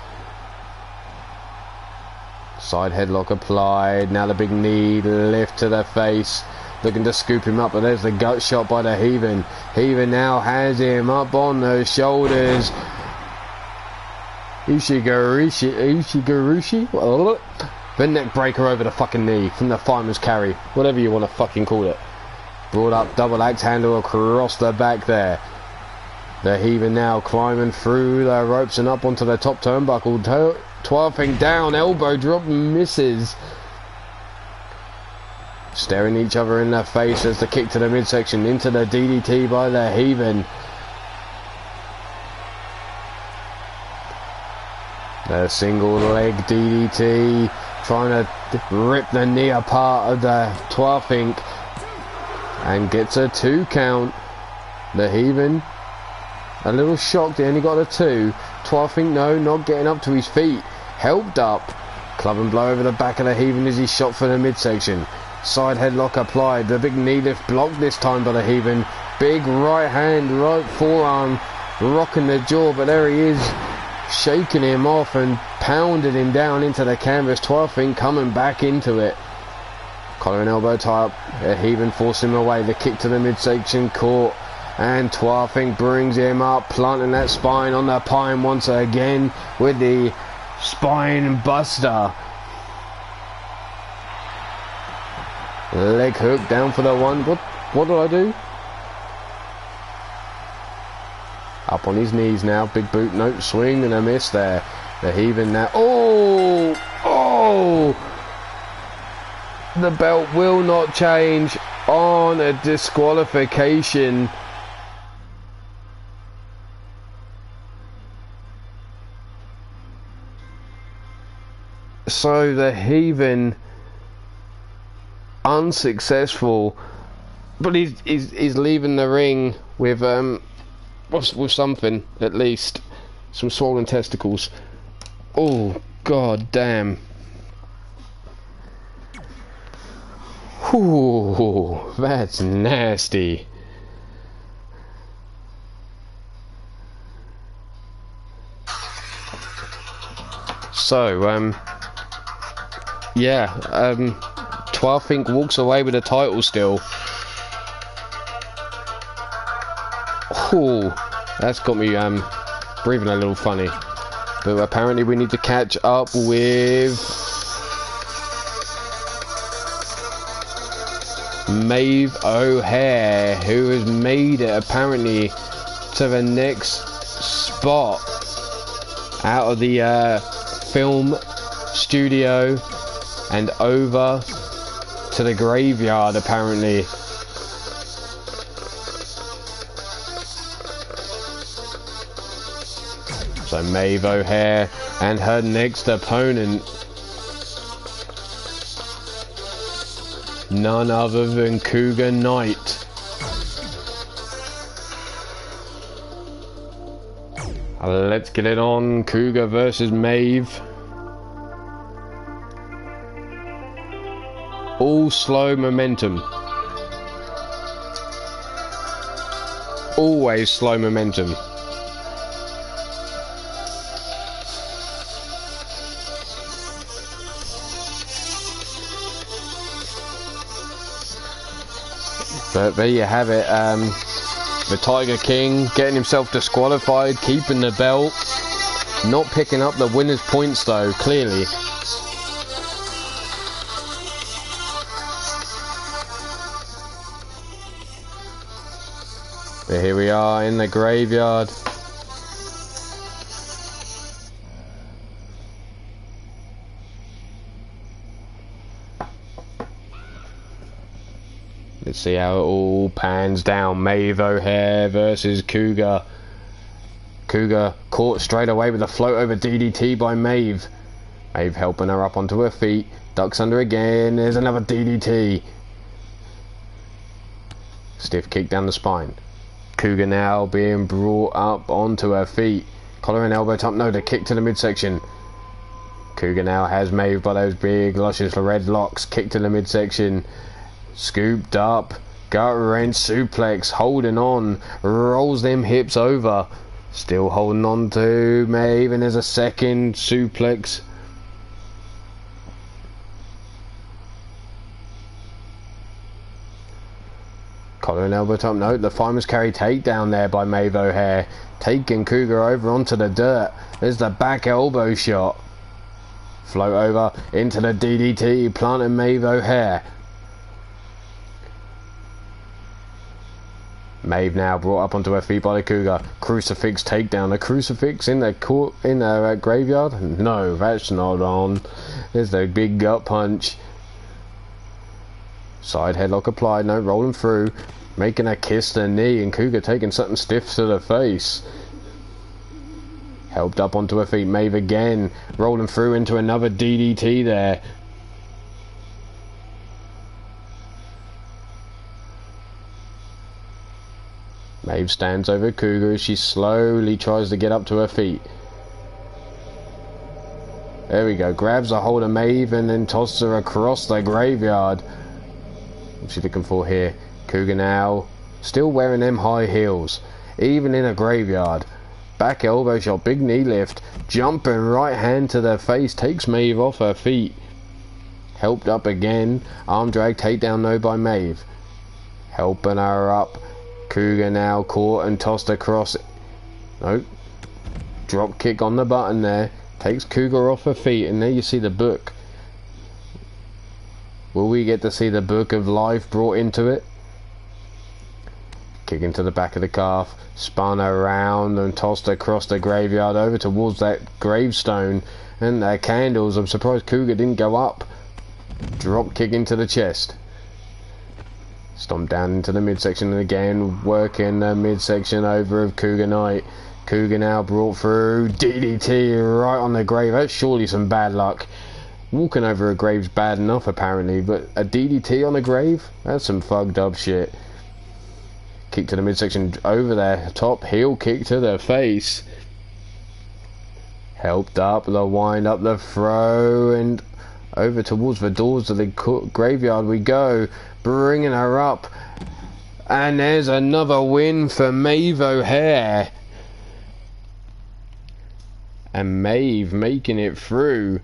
Side headlock applied. Now the big knee lift to the face. Looking to scoop him up, but there's the gut shot by the Heathen. Heathen now has him up on the shoulders. Ushigurushi. The neck breaker over the fucking knee from the fireman's carry. Whatever you want to fucking call it. Brought up double axe handle across the back there. The Heathen now climbing through the ropes and up onto the top turnbuckle. Twafing down, elbow drop, misses. Staring each other in the face as the kick to the midsection into the DDT by the Heathen. The single leg DDT trying to rip the knee apart of the Twafing and gets a 2 count. The Heathen a little shocked, he only got a 2. Twafing no, not getting up to his feet. Helped up. Club and blow over the back of the Heathen as he shot for the midsection. Side headlock applied. The big knee lift blocked this time by the Heathen. Big right hand, right forearm, rocking the jaw, but there he is, shaking him off and pounded him down into the canvas. Twafing coming back into it. Collar and elbow tie up. The Heathen forced him away. The kick to the midsection caught. And Twafing brings him up, planting that spine on the pine once again with the spine buster. Leg hook down for the 1. What did I do? Up on his knees now. Big boot. Nope. Swing and a miss there. The Heathen now. Oh! The belt will not change on a disqualification. So the Heathen unsuccessful, but he's leaving the ring with something, at least some swollen testicles. Oh god damn. Ooh, that's nasty. So yeah, Twafing walks away with the title still. Ooh, that's got me breathing a little funny. But apparently we need to catch up with Maeve O'Hare, who has made it apparently to the next spot out of the film studio and over to the graveyard apparently. So Maeve O'Hare and her next opponent, none other than Cougar Knight. Let's get it on. Cougar versus Maeve. All slow momentum. Always slow momentum. But there you have it. The Tiger King getting himself disqualified, keeping the belt, not picking up the winner's points though, clearly. But here we are in the graveyard. Let's see how it all pans down. Maeve O'Hare versus Cougar. Cougar caught straight away with a float over DDT by Maeve. Maeve helping her up onto her feet. Ducks under again. There's another DDT. Stiff kick down the spine. Cougar now being brought up onto her feet. Collar and elbow top. No, the kick to the midsection. Cougar now has Maeve by those big luscious red locks. Kick to the midsection. Scooped up, gut wrench suplex, holding on, rolls them hips over, still holding on to Maeve, and there's a second suplex. Collar and elbow top, no, the fireman's carry takedown there by Maeve O'Hare, taking Cougar over onto the dirt. There's the back elbow shot, float over into the DDT, planting Maeve O'Hare. Maeve now brought up onto her feet by the Cougar. Crucifix takedown. A crucifix in the graveyard? No, that's not on. There's the big gut punch. Side headlock applied. No, rolling through. Making a kiss the knee, and Cougar taking something stiff to the face. Helped up onto her feet. Maeve again. Rolling through into another DDT there. Maeve stands over Cougar as she slowly tries to get up to her feet. There we go. Grabs a hold of Maeve and then tosses her across the graveyard. What's she looking for here? Cougar now still wearing them high heels, even in a graveyard. Back elbow shot, big knee lift, jumping right hand to the face, takes Maeve off her feet. Helped up again. Arm drag takedown though by Maeve. Helping her up. Cougar now caught and tossed across. Nope. Drop kick on the button there. Takes Cougar off her feet, and there you see the book. Will we get to see the book of life brought into it? Kick into the back of the calf. Spun around and tossed across the graveyard over towards that gravestone. And the candles. I'm surprised Cougar didn't go up. Drop kick into the chest. Stomp down into the midsection, and again working the midsection over of Cougar Knight. Cougar now brought through. DDT right on the grave. That's surely some bad luck. Walking over a grave's bad enough apparently, but a DDT on a grave? That's some fucked up shit. Kick to the midsection over there. Top heel kick to the face. Helped up the wind up the throw, and over towards the doors of the graveyard we go, bringing her up, and there's another win for Maeve O'Hare, and Maeve making it through,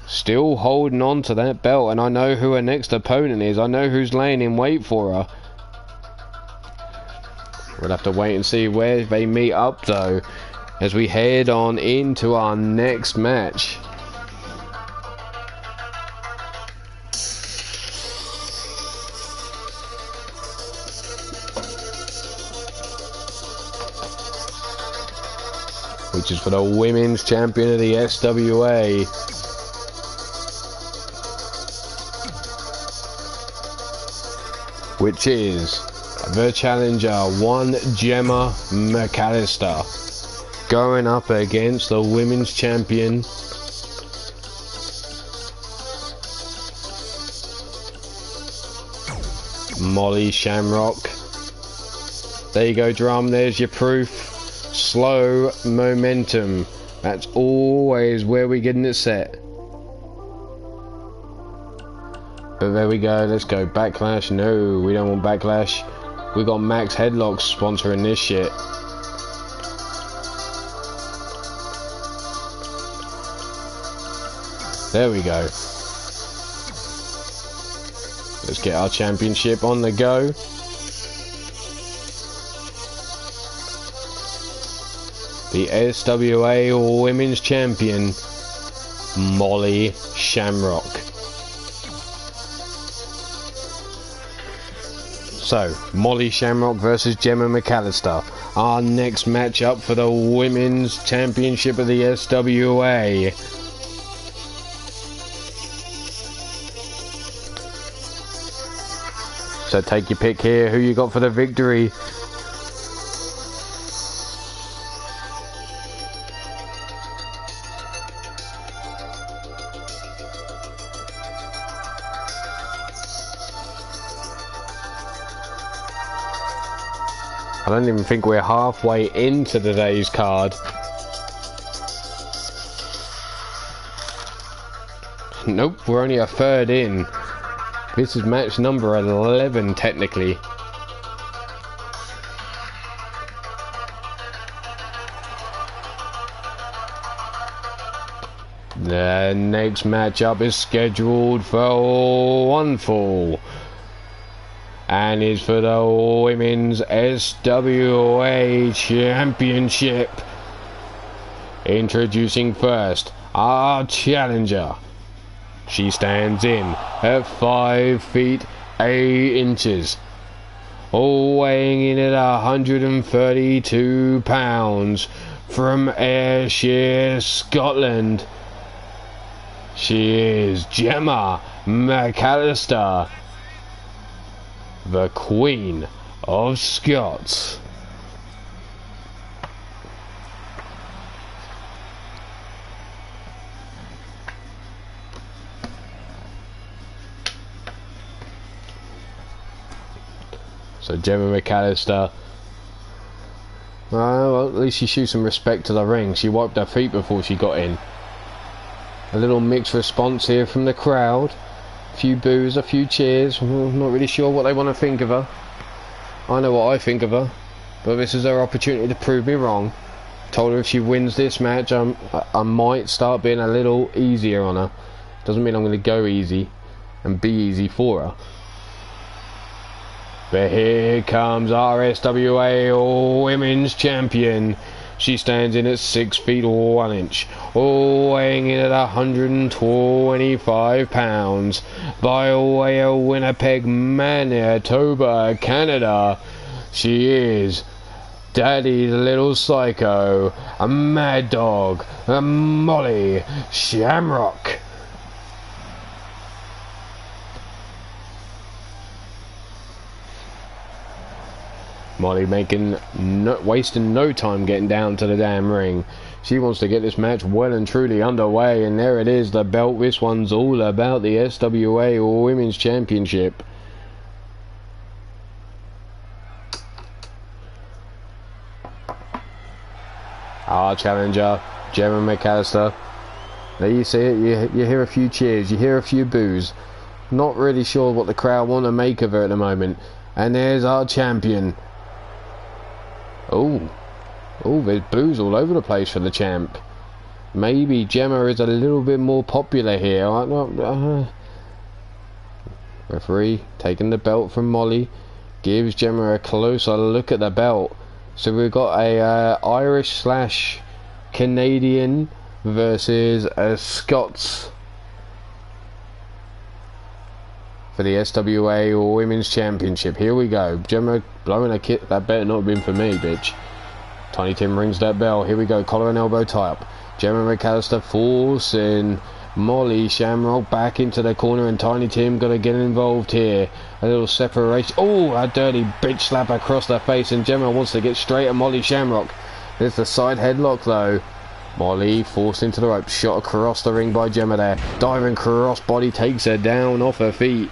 still holding on to that belt. And I know who her next opponent is. I know who's laying in wait for her. We'll have to wait and see where they meet up though, as we head on into our next match. Which is for the Women's Champion of the SWA. Which is the challenger, one Gemma McAllister. going up against the women's champion. Molly Shamrock. There you go, drum, there's your proof. Slow momentum. That's always where we're getting it set. But there we go, let's go. Backlash, no, we don't want backlash. We got Max Headlocks sponsoring this shit. There we go. Let's get our championship on the go. The SWA Women's Champion, Molly Shamrock. So, Molly Shamrock versus Gemma McAllister. Our next matchup for the Women's Championship of the SWA. So take your pick here, who you got for the victory. I don't even think we're halfway into today's card. Nope, we're only a third in. This is match number 11 technically. The next matchup is scheduled for one fall and is for the Women's SWA Championship. Introducing first our challenger. She stands in at 5 feet 8 inches, weighing in at 132 pounds, from Ayrshire, Scotland. She is Gemma McAllister, the Queen of Scots. So Gemma McAllister, well, at least she shows some respect to the ring. She wiped her feet before she got in. A little mixed response here from the crowd. A few boos, a few cheers. I'm not really sure what they want to think of her. I know what I think of her, but this is her opportunity to prove me wrong. Told her if she wins this match, I might start being a little easier on her. Doesn't mean I'm going to go easy and be easy for her. But here comes our SWA Women's Champion. She stands in at 6 feet 1 inch, weighing in at 125 pounds, by way of Winnipeg, Manitoba, Canada. She is Daddy's little psycho, a mad dog, a Molly Shamrock. Molly wasting no time getting down to the damn ring. She wants to get this match well and truly underway, and there it is, the belt. This one's all about the SWA Women's Championship. Our challenger, Gemma McAllister. There you see it, you hear a few cheers, you hear a few boos. Not really sure what the crowd want to make of her at the moment. And there's our champion. Oh, there's boos all over the place for the champ. Maybe Gemma is a little bit more popular here. Referee taking the belt from Molly, gives Gemma a closer look at the belt. So we've got a Irish/Canadian versus a Scots for the SWA Women's Championship. Here we go. Gemma blowing a kick. That better not have been for me, bitch. Tiny Tim rings that bell. Here we go. Collar and elbow tie up. Gemma McAllister forcing Molly Shamrock back into the corner, and Tiny Tim got to get involved here. A little separation. Oh, a dirty bitch slap across the face, and Gemma wants to get straight at Molly Shamrock. There's the side headlock though. Molly forced into the rope, shot across the ring by Gemma there. Diving cross body takes her down off her feet.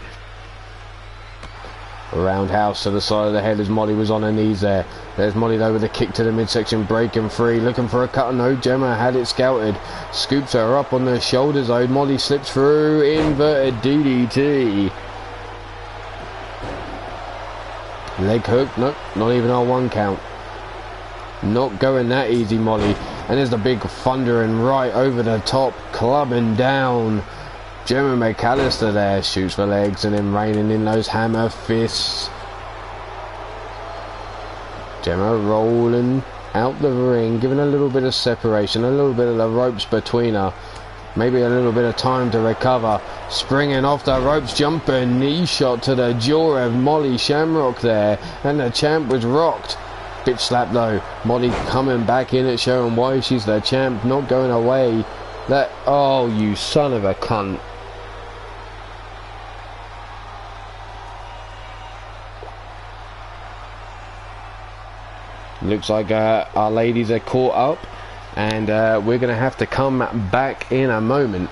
Roundhouse to the side of the head as Molly was on her knees there. There's Molly though with a kick to the midsection, breaking free, looking for a cut. No, Gemma had it scouted. Scoops her up on the shoulders though. Molly slips through, inverted DDT. Leg hook, nope, not even our 1 count. Not going that easy, Molly. And there's the big thundering right over the top, clubbing down. Gemma McAllister there, shoots for legs and then raining in those hammer fists. Gemma rolling out the ring, giving a little bit of separation, a little bit of the ropes between her. Maybe a little bit of time to recover. Springing off the ropes, jumping knee shot to the jaw of Molly Shamrock there. And the champ was rocked. Bitch slap though. Molly coming back in it, showing why she's the champ, not going away. That, oh, you son of a cunt. Looks like our ladies are caught up, and we're going to have to come back in a moment.